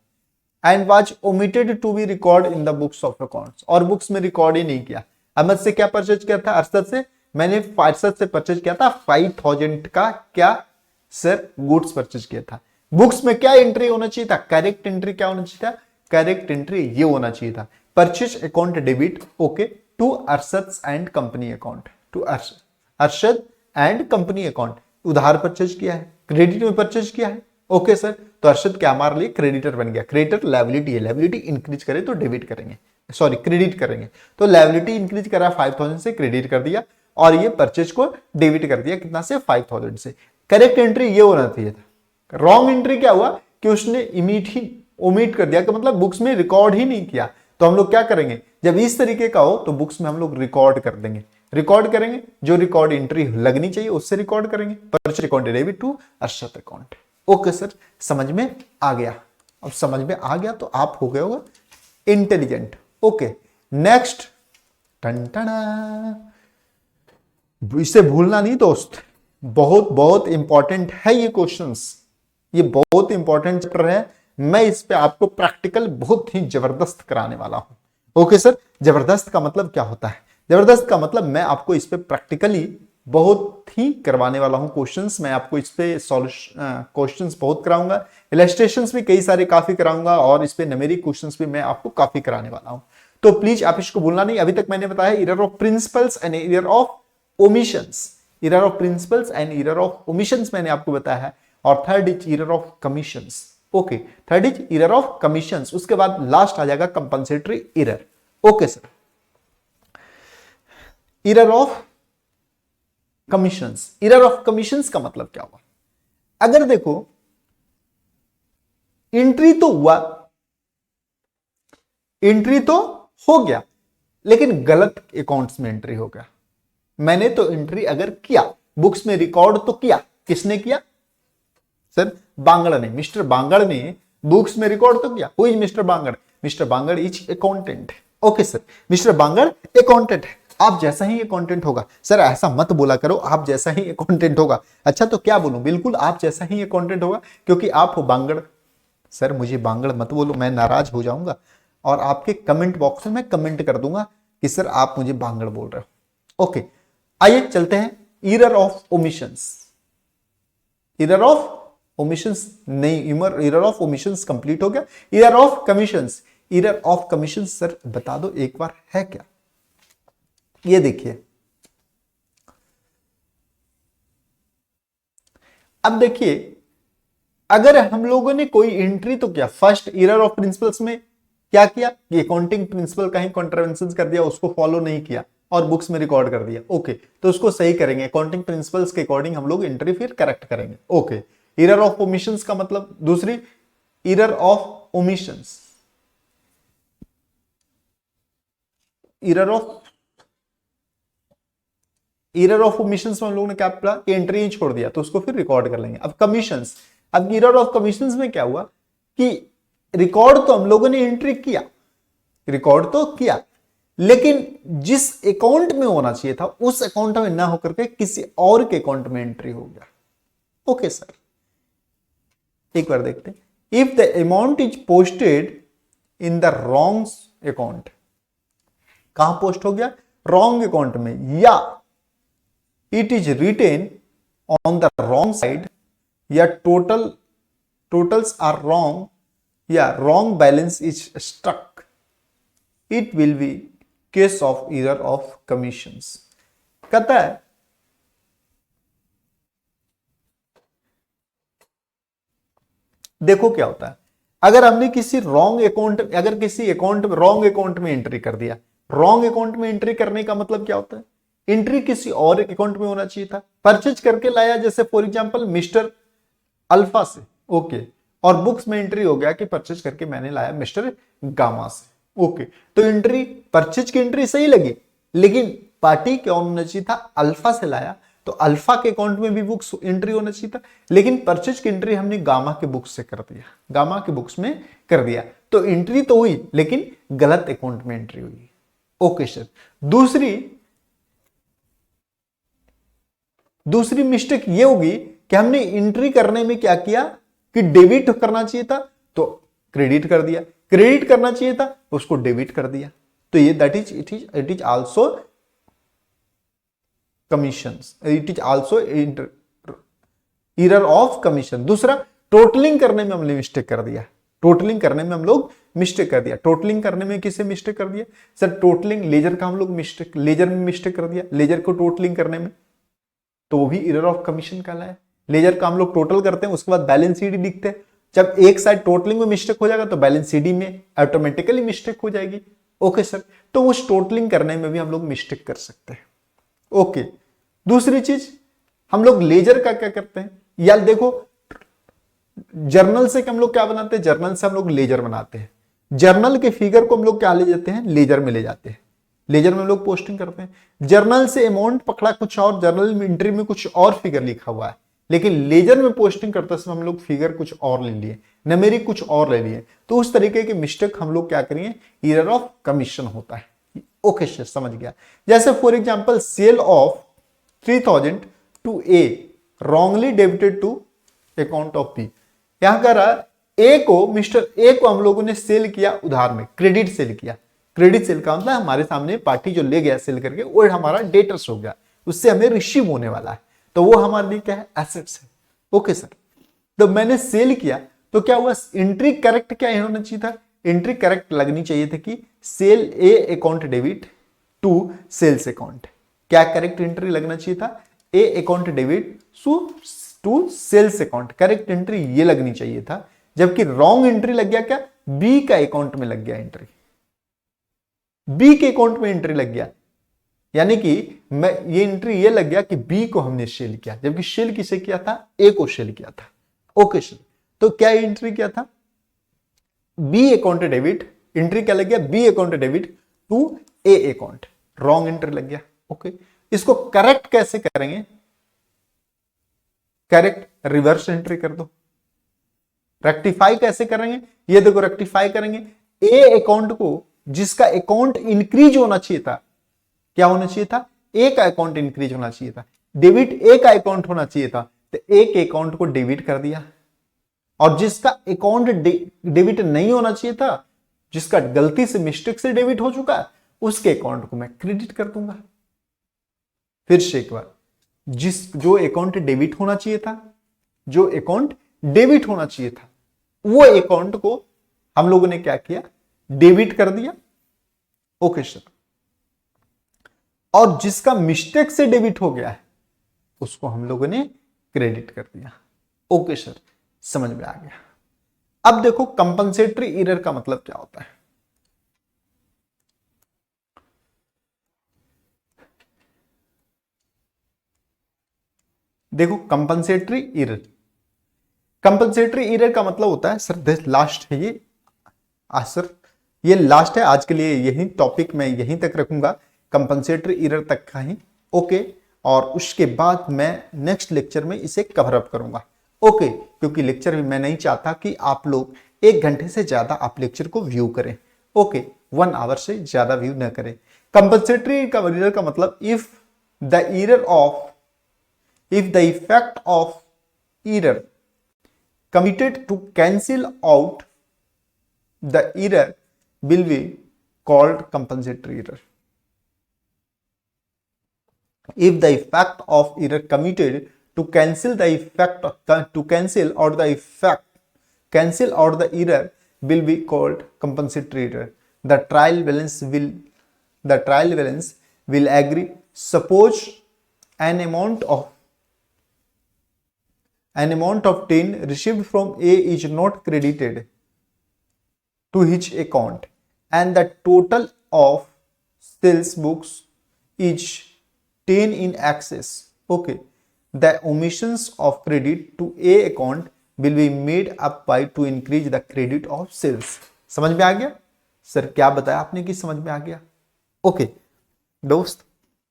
and was omitted to be record in the books of accounts, और बुक्स में रिकॉर्ड ही नहीं किया। अहमद से क्या परचेज किया था, अरशद से मैंने अरशद से परचेज किया था 5000 का क्या सर गुड्स परचेज किया था। बुक्स में क्या एंट्री होना चाहिए था, करेक्ट एंट्री क्या होना चाहिए था, करेक्ट एंट्री ये होना चाहिए था, purchase account debit okay to Arshad and company account, to Arshad and company account. उधार परचेज किया है, क्रेडिट में परचेज किया है। ओके सर, तो अरशद क्या हमारे लिए क्रेडिटर बन गया, क्रेडिटर लायबिलिटी है, लायबिलिटी इंक्रीज करे तो डेबिट करेंगे, सॉरी क्रेडिट करेंगे, तो लायबिलिटी इंक्रीज करा 5000 से क्रेडिट कर दिया, और ये परचेज को डेबिट कर दिया कितना से 5000 से। करेक्ट एंट्री ये होना चाहिए था। रॉन्ग एंट्री क्या हुआ कि उसने ओमिट कर दिया, कि मतलब बुक्स में रिकॉर्ड ही नहीं किया। तो हम लोग क्या करेंगे, जब इस तरीके का हो तो बुक्स में हम लोग रिकॉर्ड कर देंगे, रिकॉर्ड करेंगे, जो रिकॉर्ड एंट्री लगनी चाहिए उससे रिकॉर्ड करेंगे, purchase account debit to Arshad account. Okay sir, समझ में आ गया। अब समझ में आ गया तो आप हो गए होगा इंटेलिजेंट। ओके, नेक्स्ट, इसे भूलना नहीं दोस्त, बहुत बहुत इंपॉर्टेंट है ये क्वेश्चंस, ये बहुत इंपॉर्टेंट चैप्टर है। मैं इस पे आपको प्रैक्टिकल बहुत ही जबरदस्त कराने वाला हूं। ओके सर, जबरदस्त का मतलब क्या होता है, जबरदस्त का मतलब मैं आपको इस पे प्रैक्टिकली बहुत ही करवाने वाला हूं क्वेश्चंस, मैं आपको इस पे सॉल्यूशन क्वेश्चंस बहुत कराऊंगा, इलस्ट्रेशंस भी कई सारे काफी कराऊंगा, और इस पे न्यूमेरिक क्वेश्चंस भी मैं आपको काफी कराने वाला हूं। तो प्लीज आप इसको भूलना नहीं। अभी तक मैंने बताया error of principles and error of omissions, error of principles and error of omissions मैंने आपको बताया है, और third is error of commissions. Okay, third is error of commissions, उसके बाद लास्ट आ जाएगा compensatory error. Okay sir, error of commissions, error of commissions का मतलब क्या हुआ, अगर देखो एंट्री तो हुआ, एंट्री तो हो गया, लेकिन गलत अकाउंट्स में एंट्री हो गया। मैंने तो एंट्री अगर किया, बुक्स में रिकॉर्ड तो किया, किसने किया सर, बांगड़ ने, मिस्टर बांगड़ ने बुक्स में रिकॉर्ड तो किया। Who is mister Bangad, mister Bangad is accountant. Okay sir, mister Bangad accountant है, आप जैसा ही अकाउंटेंट होगा। सर ऐसा मत बोला करो, आप जैसा ही अकाउंटेंट होगा। अच्छा तो क्या बोलूं, बिल्कुल आप जैसा ही अकाउंटेंट होगा, क्योंकि आप हो बांगड़। सर मुझे बांगड़ मत बोलो, मैं नाराज हो जाऊंगा, और आपके कमेंट बॉक्स में मैं कमेंट कर दूंगा कि सर आप मुझे बांगड़ बोल रहे हो। ओके, आइए चलते हैं error of omissions. Error of omissions नहीं, एरर ऑफ ओमिशंस कंप्लीट हो गया। Error of commissions, error of commissions sir बता दो एक बार है क्या। ये देखिए, अब देखिए अगर हम लोगों ने कोई एंट्री तो किया, फर्स्ट एरर ऑफ प्रिंसिपल्स में क्या किया कि अकाउंटिंग प्रिंसिपल का ही कॉन्ट्रावेंशन कर दिया, उसको फॉलो नहीं किया और बुक्स में रिकॉर्ड कर दिया। ओके, तो उसको सही करेंगे, अकाउंटिंग प्रिंसिपल्स के अकॉर्डिंग हम लोग एंट्री फिर करेक्ट करेंगे। ओके, एरर ऑफ ओमिशंस का मतलब दूसरी error of omissions, error of omissions में हम लोगों ने क्या पढ़ा कि एंट्री ही छोड़ दिया, तो उसको फिर रिकॉर्ड कर लेंगे। अब कमीशंस, अब एरर ऑफ कमीशंस में क्या हुआ कि रिकॉर्ड तो हम लोगों ने एंट्री किया, रिकॉर्ड तो किया, लेकिन जिस अकाउंट में होना चाहिए था उस अकाउंट में ना होकर के किसी और के अकाउंट में एंट्री हो गया। ओके सर, एक बार देखते हैं, if the amount is posted in the wrong account, कहां पोस्ट हो गया, रॉन्ग अकाउंट में, या it is written on the wrong side या totals are wrong या wrong balance is struck, it will be case of error of commissions। कहता है देखो क्या होता है, अगर हमने किसी रॉन्ग अकाउंट, अगर किसी अकाउंट रॉन्ग अकाउंट में एंट्री कर दिया, रॉन्ग अकाउंट में एंट्री करने का मतलब क्या होता है, एंट्री किसी और अकाउंट में होना चाहिए था, परचेज करके लाया जैसे फॉर एग्जांपल मिस्टर अल्फा से, ओके, और बुक्स में एंट्री हो गया कि परचेज करके मैंने लाया मिस्टर गामा से, ओके, तो एंट्री परचेज की एंट्री सही लगी, लेकिन पार्टी क्या होना चाहिए था, अल्फा से लाया तो अल्फा के अकाउंट में भी बुक्स एंट्री होना चाहिए था, लेकिन परचेज की एंट्री हमने गामा के बुक्स से कर दिया, गामा के बुक्स में कर दिया, तो एंट्री तो हुई लेकिन गलत अकाउंट में एंट्री हुई। ओके सर, दूसरी मिस्टेक ये होगी कि हमने एंट्री करने में क्या किया कि डेबिट करना चाहिए था तो क्रेडिट कर दिया, क्रेडिट करना चाहिए था उसको डेबिट कर दिया, तो ये that is it is also commissions, it is also error of commission. दूसरा, टोटलिंग करने में हमने मिस्टेक कर दिया, टोटलिंग करने में हम लोग मिस्टेक कर दिया, टोटलिंग करने में किसे मिस्टेक कर दिया सर, टोटलिंग लेजर का हम लोग मिस्टेक, लेजर में मिस्टेक कर दिया, लेजर को टोटलिंग करने में, तो वो भी एरर ऑफ कमीशन कहलाया। लेजर का हम लोग टोटल करते हैं, उसके बाद बैलेंस शीट लिखते हैं, जब एक साइड टोटलिंग में मिस्टेक हो जाएगा तो बैलेंस शीट में ऑटोमेटिकली मिस्टेक हो जाएगी। ओके सर, तो उस टोटलिंग करने में भी हम लोग मिस्टेक कर सकते हैं। ओके, दूसरी चीज हम लोग लेजर का क्या करते हैं, या देखो जर्नल से हम लोग क्या बनाते हैं, जर्नल से हम लोग लेजर बनाते हैं, जर्नल के फिगर को हम लोग क्या ले जाते हैं, लेजर में ले जाते हैं, लेजर में हम लोग पोस्टिंग करते हैं। जर्नल से अमाउंट पकड़ा कुछ और, जर्नल में एंट्री में कुछ और फिगर लिखा हुआ है, लेकिन लेजर में पोस्टिंग करते समय हम लोग फिगर कुछ और ले लिए, नंबरिंग कुछ और ले लिए, तो उस तरीके की मिस्टेक हम लोग क्या करेंगे, एरर ऑफ कमीशन होता है। ओके सर, समझ गया। जैसे for example sale of 3000 to A wrongly debited to account of B, यहां कह रहा ए को, मिस्टर ए को हम लोगों ने सेल किया उधार में, क्रेडिट सेल किया, क्रेडिट सेल का मतलब हमारे सामने पार्टी जो ले गया सेल करके वो हमारा डेटर्स हो गया, उससे हमें रिसीव होने वाला है, तो वो हमारे लिए क्या है, एसेट्स है। ओके सर, तो मैंने सेल किया तो क्या हुआ, एंट्री करेक्ट क्या होना चाहिए था, एंट्री करेक्ट लगनी चाहिए थी कि sale A account debit to sales account, क्या करेक्ट एंट्री लगना चाहिए था, A account debit to sales account, correct entry ये लगनी चाहिए था, जबकि रॉन्ग एंट्री लग गया क्या, बी का अकाउंट में लग गया एंट्री, बी के अकाउंट में एंट्री लग गया, यानी कि मैं ये एंट्री ये लग गया कि बी को हमने सेल किया, जबकि सेल किसे किया था, ए को सेल किया था। ओके सर, तो क्या एंट्री किया था, बी अकाउंट डेबिट, एंट्री क्या लग गया, B account debit to A account, wrong entry लग गया। ओके, इसको करेक्ट कैसे करेंगे, करेक्ट रिवर्स एंट्री कर दो। रेक्टिफाई कैसे करेंगे, ये देखो रेक्टिफाई करेंगे, ए अकाउंट को जिसका अकाउंट इंक्रीज होना चाहिए था, क्या होना चाहिए था, ए का अकाउंट इंक्रीज होना चाहिए था, डेबिट ए का अकाउंट होना चाहिए था, तो ए के अकाउंट को डेबिट कर दिया, और जिसका अकाउंट डेबिट नहीं होना चाहिए था, जिसका गलती से मिस्टेक से डेबिट हो चुका है, उसके अकाउंट को मैं क्रेडिट कर दूंगा। फिर से एक बार, जो अकाउंट डेबिट होना चाहिए था, जो अकाउंट डेबिट होना चाहिए था, वो अकाउंट को हम लोगों ने क्या किया, डेबिट कर दिया। ओके सर, और जिसका मिस्टेक से डेबिट हो गया है उसको हम लोगों ने क्रेडिट कर दिया। ओके सर, समझ में आ गया। अब देखो कंपनसेटरी एरर का मतलब क्या होता है। देखो कंपनसेटरी एरर, कंपनसेटरी एरर का मतलब होता है सर, लास्ट है ये, सर ये लास्ट है आज के लिए, यही टॉपिक मैं यहीं तक रखूंगा, कंपनसेटरी एरर तक का ही। ओके, और उसके बाद मैं नेक्स्ट लेक्चर में इसे कवर अप करूंगा। ओके, क्योंकि लेक्चर में मैं नहीं चाहता कि आप लोग 1 घंटे से ज्यादा आप लेक्चर को व्यू करें। ओके, 1 आवर से ज्यादा व्यू न करें। कंपनसेटरी एरर का मतलब if the effect of error committed to cancel out the error will be called compensatory error. If the effect of error committed to cancel the effect to cancel out the effect cancel out the error will be called compensatory error. The trial balance will agree. Suppose an amount of 10 received from A is not credited to his account and the total of sales books is 10 in excess. Okay, the omissions of credit to A account will be made up by to increase the credit of sales. समझ में आ गया sir? क्या बताया आपने कि समझ में आ गया? ओके दोस्त,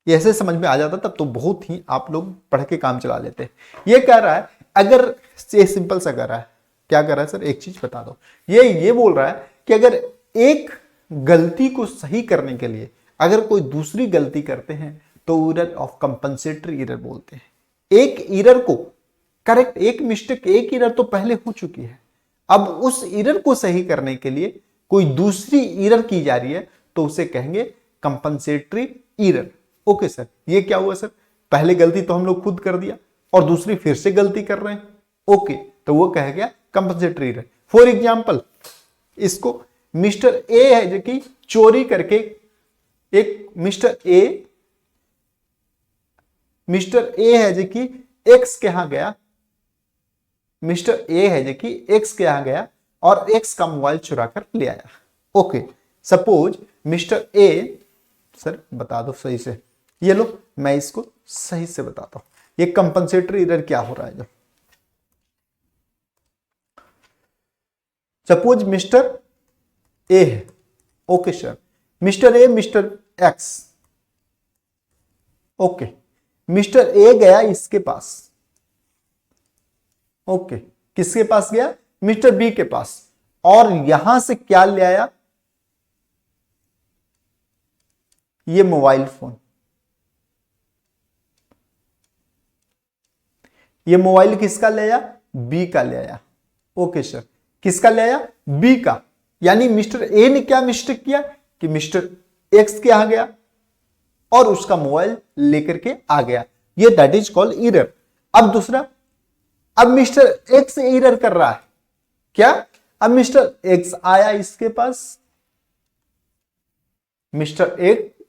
ये ऐसे समझ में आ जाता तब तो बहुत ही आप लोग पढ़ के काम चला लेते। ये कह रहा है, अगर ये सिंपल सा कर रहा है, क्या कर रहा है सर? एक चीज बता दो, ये बोल रहा है कि अगर एक गलती को सही करने के लिए अगर कोई दूसरी गलती करते हैं तो एरर ऑफ कंपनसेटरी एरर बोलते हैं। एक एरर को करेक्ट, एक मिस्टेक, एक एरर तो पहले हो चुकी है, अब उस एरर को सही करने के लिए कोई दूसरी एरर की जा रही है तो उसे कहेंगे कंपनसेटरी एरर। ओके सर, ये क्या हुआ सर? पहले गलती तो हम लोग खुद कर दिया और दूसरी फिर से गलती कर रहे हैं। ओके, तो वो कह गया कंपनसेटरी एरर। फॉर एग्जांपल, इसको मिस्टर ए है जो कि चोरी करके एक मिस्टर ए है जो कि एक्स के यहां गया, मिस्टर ए है जो कि एक्स के यहां गया और एक्स का मोबाइल चुरा कर ले आया। Okay, suppose mister A, sir बता दो सही से, ये लो मैं इसको सही से बताता हूं, ये कंपनसेटरी एरर क्या हो रहा है। सपोज मिस्टर ए है, okay sir, mister A mister x, okay, mister A गया इसके पास, ओके, किसके पास गया? मिस्टर बी के पास, और यहां से क्या ले आया? ये मोबाइल फोन। ये मोबाइल किसका ले आया? बी का ले आया। ओके सर, किसका ले आया? बी का। यानी मिस्टर ए ने क्या मिस्टेक किया कि मिस्टर एक्स के यहां गया और उसका मोबाइल लेकर के आ गया, ये दैट इज कॉल्ड एरर। अब दूसरा, अब मिस्टर एक्स एरर कर रहा है, क्या? अब मिस्टर एक्स आया इसके पास, मिस्टर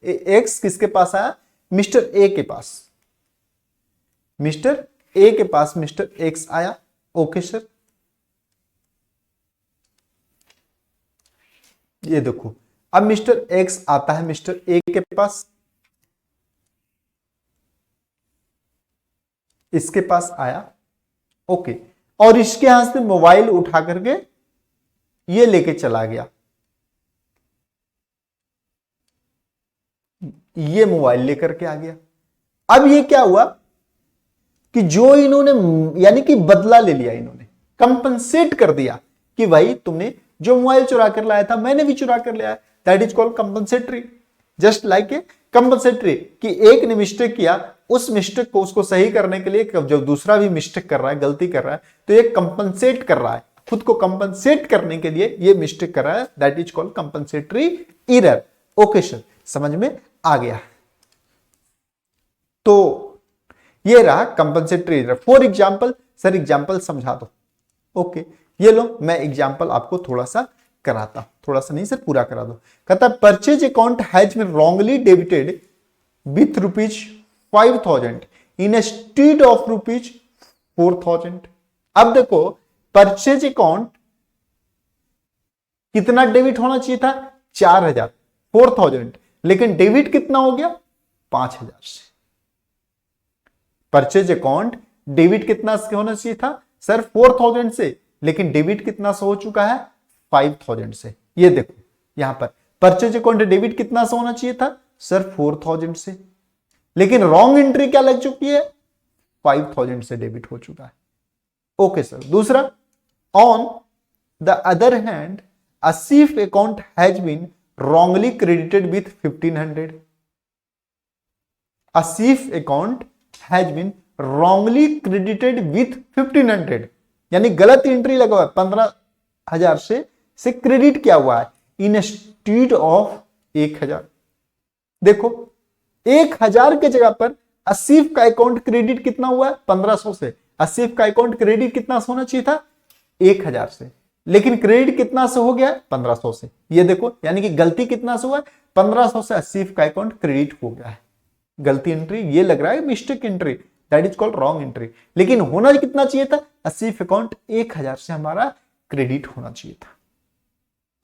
एक्स किसके पास आया? मिस्टर ए के पास, मिस्टर ए के पास मिस्टर एक्स आया। ओके सर, ये देखो, अब मिस्टर एक्स आता है मिस्टर ए के पास, इसके पास आया, ओके, और इसके यहां से मोबाइल उठा करके ये लेके चला गया, ये मोबाइल लेकर के आ गया। अब ये क्या हुआ कि जो इन्होंने यानी कि बदला ले लिया, इन्होंने कंपनसेट कर दिया कि भाई तुमने जो मोबाइल चुरा कर लाया था मैंने भी चुरा कर लिया, that is called compensatory. Just like a compensatory कि एक ने मिस्टेक किया, उस मिस्टेक को उसको सही करने के लिए जब दूसरा भी मिस्टेक कर रहा है, गलती कर रहा है, तो ये कंपनसेट कर रहा है, खुद को कंपनसेट करने के लिए ये मिस्टेक कर रहा है, that is called compensatory error. Okay sir, समझ में आ गया? तो ये रहा compensatory error. For example, sir example समझा दो। ओके, ये लो मैं एग्जांपल आपको थोड़ा सा कराता, थोड़ा सा नहीं सर पूरा करा दो। कहता है purchase account has been wrongly debited with ₹5,000 instead of ₹4,000। अब देखो, परचेज अकाउंट कितना डेबिट होना चाहिए था? 4,000, 4,000, लेकिन डेबिट कितना हो गया? 5,000 से। परचेज अकाउंट डेबिट कितना से होना चाहिए था सर? 4,000 से, लेकिन डेबिट कितना से हो चुका है? 5,000 से। ये देखो यहां पर परचेज अकाउंट डेबिट कितना से होना चाहिए था सर? 4,000 से, लेकिन रॉन्ग एंट्री क्या लग चुकी है? 5,000 से डेबिट हो चुका है। ओके सर, दूसरा, on the other hand a safe account has been wrongly credited with 1,500. A thief account has been wrongly credited with 1,500, यानी गलत एंट्री लगा हुआ है, 15,000 से क्रेडिट क्या हुआ है? Instead of 1,000। देखो 1,000 के जगह पर आसिफ का अकाउंट क्रेडिट कितना हुआ है 1500 से, आसिफ का अकाउंट क्रेडिट कितना होना चाहिए था 1000 से, लेकिन क्रेडिट कितना से हो गया 1500 से। ये देखो यानी कि गलती कितना से हुआ है 1500 से आसिफ का अकाउंट क्रेडिट हो गया है। गलती एंट्री ये लग रहा है mistake entry, that is called wrong entry, लेकिन होना कितना चाहिए था आसिफ अकाउंट 1000 से हमारा क्रेडिट होना चाहिए था।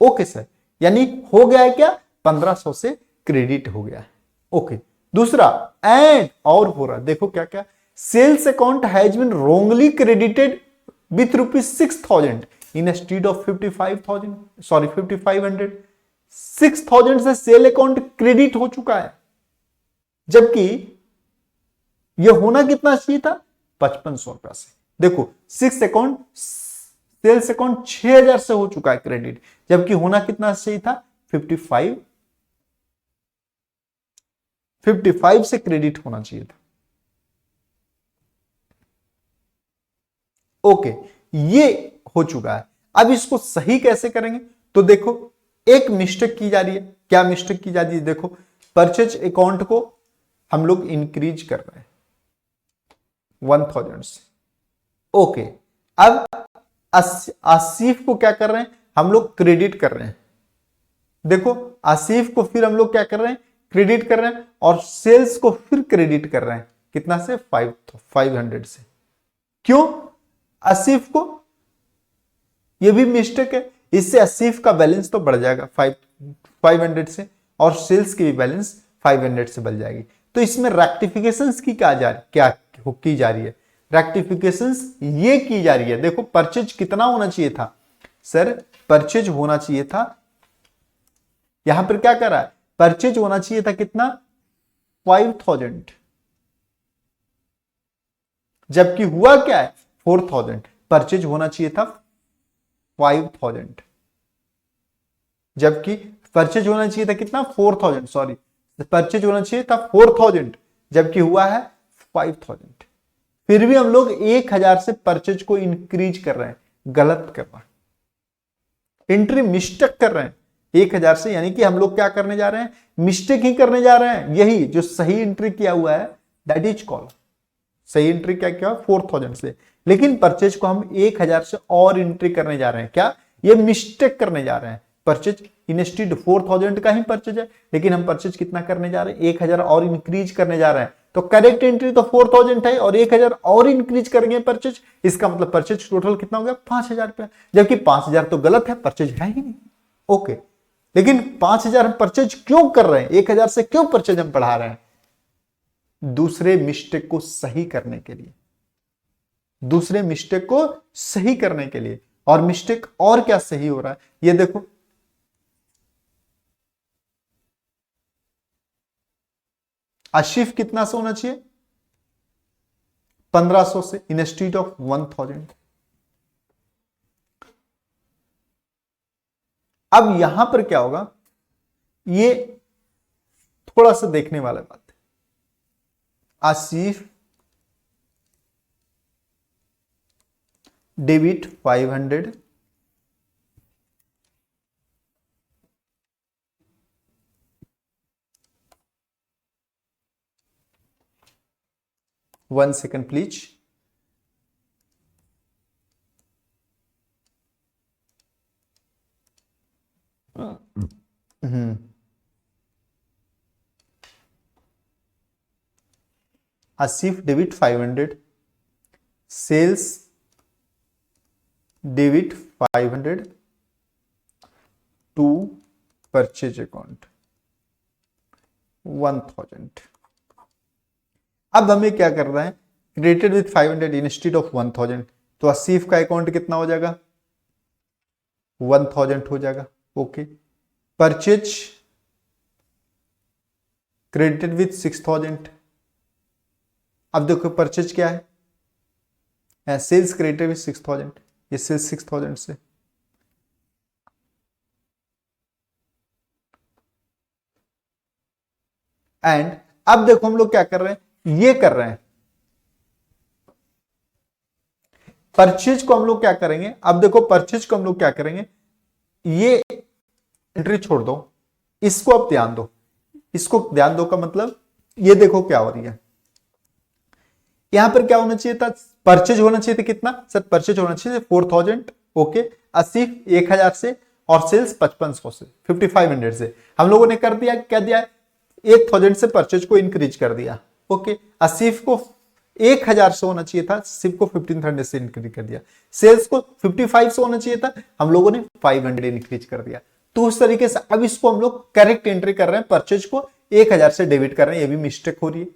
ओके सर, यानी हो गया है क्या 1500 से क्रेडिट हो गया है। ओके, दूसरा एंड और हो रहा, देखो क्या क्या, sales account has been wrongly credited with ₹6000 instead of 55,000 sorry 5500। 6000 से सेल अकाउंट क्रेडिट हो चुका है, जबकि यह होना कितना चाहिए था 5500 रुपया से। देखो सेल्स अकाउंट 6000 से हो चुका है क्रेडिट, जबकि होना कितना चाहिए था 55 से क्रेडिट होना चाहिए था। ओके, ये हो चुका है। अब इसको सही कैसे करेंगे, तो देखो एक मिस्टेक की जा रही है। क्या मिस्टेक की जा रही है, देखो परचेज अकाउंट को हम लोग इंक्रीज कर रहे हैं 1000 से। ओके, अब आसिफ को क्या कर रहे हैं हम लोग क्रेडिट कर रहे हैं। देखो आसिफ को फिर हम लोग क्या कर रहे हैं क्रेडिट कर रहे हैं, और सेल्स को फिर क्रेडिट कर रहे हैं कितना से 500 से। क्यों आसिफ को, यह भी मिस्टेक है, इससे आसिफ का बैलेंस तो बढ़ जाएगा 500 से, और सेल्स की भी बैलेंस 500 से बढ़ जाएगी। तो इसमें रेक्टिफिकेशंस की क्या की जा रही है, रेक्टिफिकेशंस ये की जा रही है। देखो परचेज कितना होना चाहिए था सर, परचेज होना चाहिए था, यहां पर क्या कर रहा है परचेज होना चाहिए था कितना 5000, जबकि हुआ क्या है 4000। परचेज होना चाहिए था 5000, जबकि परचेज होना चाहिए था कितना 4000 सॉरी, परचेज होना चाहिए था 4000, जबकि हुआ है 5000। फिर भी हम लोग 1000 से परचेज को इंक्रीज कर रहे हैं, गलत कर रहे हैं, एंट्री मिस्टेक कर रहे हैं 1000 से, यानी कि हम लोग क्या करने जा रहे हैं मिस्टेक ही करने जा रहे हैं। यही जो सही एंट्री किया हुआ है दैट इज कॉल्ड सही एंट्री क्या किया 4000 से, लेकिन परचेज को हम 1000 से और एंट्री करने जा रहे हैं। क्या ये मिस्टेक करने जा रहे हैं, परचेज इंस्टेड 4000 का ही परचेज है, लेकिन हम परचेज कितना करने जा रहे हैं 1000 और इंक्रीज करने जा रहे हैं। तो करेक्ट एंट्री तो 4000 है और 1000 और इंक्रीज करेंगे परचेज, इसका मतलब परचेज टोटल कितना हो गया 5000 रुपया, जबकि 5000 तो गलत है, परचेज है ही नहीं। ओके, लेकिन 5000 हम परचेज क्यों कर रहे हैं, 1000 से क्यों परचेज हम बढ़ा रहे हैं, दूसरे मिस्टेक को सही करने के लिए, दूसरे मिस्टेक को सही करने के लिए। और मिस्टेक और क्या सही हो रहा है ये देखो, आशिफ कितना से होना चाहिए 1500 से इंस्टेड ऑफ 1000। अब यहां पर क्या होगा, ये थोड़ा सा देखने वाला बात है। Asif debit 500 1 second please। Asif debit 500, sales debit 500 to purchase account 1000। अब हमें क्या करना है क्रेडिटेड विथ 500 इंस्टेड ऑफ 1000, तो आसिफ का अकाउंट कितना हो जाएगा 1000 हो जाएगा। Okay, purchase credited with 6000। अब देखो परचेज क्या है सेल्स क्रेडिटेड विथ 6000, ये सेल्स 6000 से, एंड अब देखो हम लोग क्या कर रहे हैं ये कर रहे हैं परचेज को हम लोग क्या करेंगे, अब देखो परचेज को हम लोग क्या करेंगे, ये एंट्री छोड़ दो, इसको अब ध्यान दो, इसको ध्यान दो का मतलब ये देखो क्या हो रही है, यहां पर क्या होना चाहिए था, परचेज होना चाहिए था कितना सर, परचेज होना चाहिए 4000, ओके, 80 1000 से, और सेल्स 5500 से, 5500 से। हम लोगों ने कर दिया, क्या दिया, 1000 से परचेज को इंक्रीज कर दिया, ओके। आसिफ को 1000 से होना चाहिए था, सिर्फ को 1500 से इंक्रीज कर दिया। सेल्स को 55 से होना चाहिए था, हम लोगों ने 500 इंक्रीज कर दिया। तो उस तरीके से अब इसको हम लोग करेक्ट एंट्री कर रहे हैं, परचेज को 1000 से डेबिट कर रहे हैं, ये भी मिस्टेक हो रही है,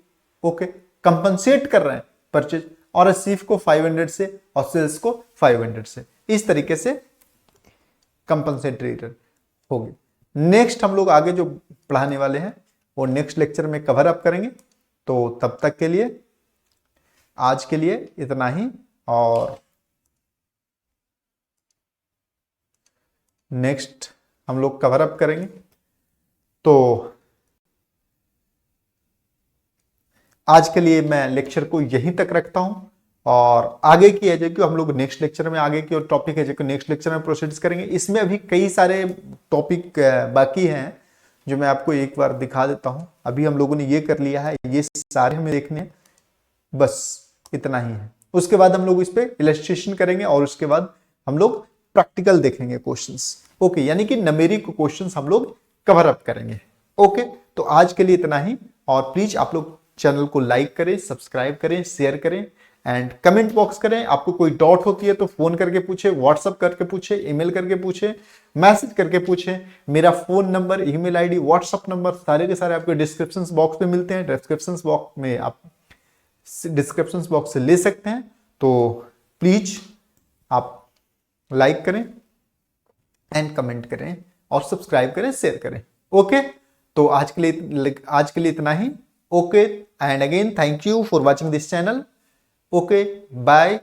ओके। कंपनसेट कर रहे हैं परचेज, और आसिफ को 500 से और सेल्स को 500 से, इस तरीके से कंपनसेटेड होगी। नेक्स्ट हम लोग आगे जो पढ़ाने वाले हैं वो नेक्स्ट लेक्चर में कवर अप करेंगे। तो तब तक के लिए आज के लिए इतना ही, और नेक्स्ट हम लोग कवर अप करेंगे। तो आज के लिए मैं लेक्चर को यहीं तक रखता हूं, और आगे की है जो हम लोग नेक्स्ट लेक्चर में, आगे की और टॉपिक है जो नेक्स्ट लेक्चर में प्रोसीड करेंगे। इसमें अभी कई सारे टॉपिक बाकी हैं जो मैं आपको एक बार दिखा देता हूं। अभी हम लोगों ने ये कर लिया है, ये सारे हमें देखने हैं, बस इतना ही है। उसके बाद हम लोग इस पे इलस्ट्रेशन करेंगे, और उसके बाद हम लोग प्रैक्टिकल देखेंगे क्वेश्चंस, ओके, यानी कि न्यूमेरिक क्वेश्चंस हम लोग कवर अप करेंगे, ओके। तो आज के लिए इतना ही, और प्लीज आप लोग चैनल को लाइक करें, सब्सक्राइब करें, शेयर करें, एंड कमेंट बॉक्स करें। आपको कोई डाउट होती है तो फोन करके पूछे, व्हाट्सअप करके पूछे, ईमेल करके पूछे, मैसेज करके पूछे। मेरा phone number, email ID, WhatsApp number सारे के सारे आपके डिस्क्रिप्शन बॉक्स में मिलते हैं। डिस्क्रिप्शन बॉक्स में आप डिस्क्रिप्शन बॉक्स से ले सकते हैं। तो प्लीज आप लाइक करें एंड कमेंट करें और सब्सक्राइब करें, शेयर करें, ओके। तो आज के लिए इतना ही, okay. And again thank you for watching this channel, okay, bye.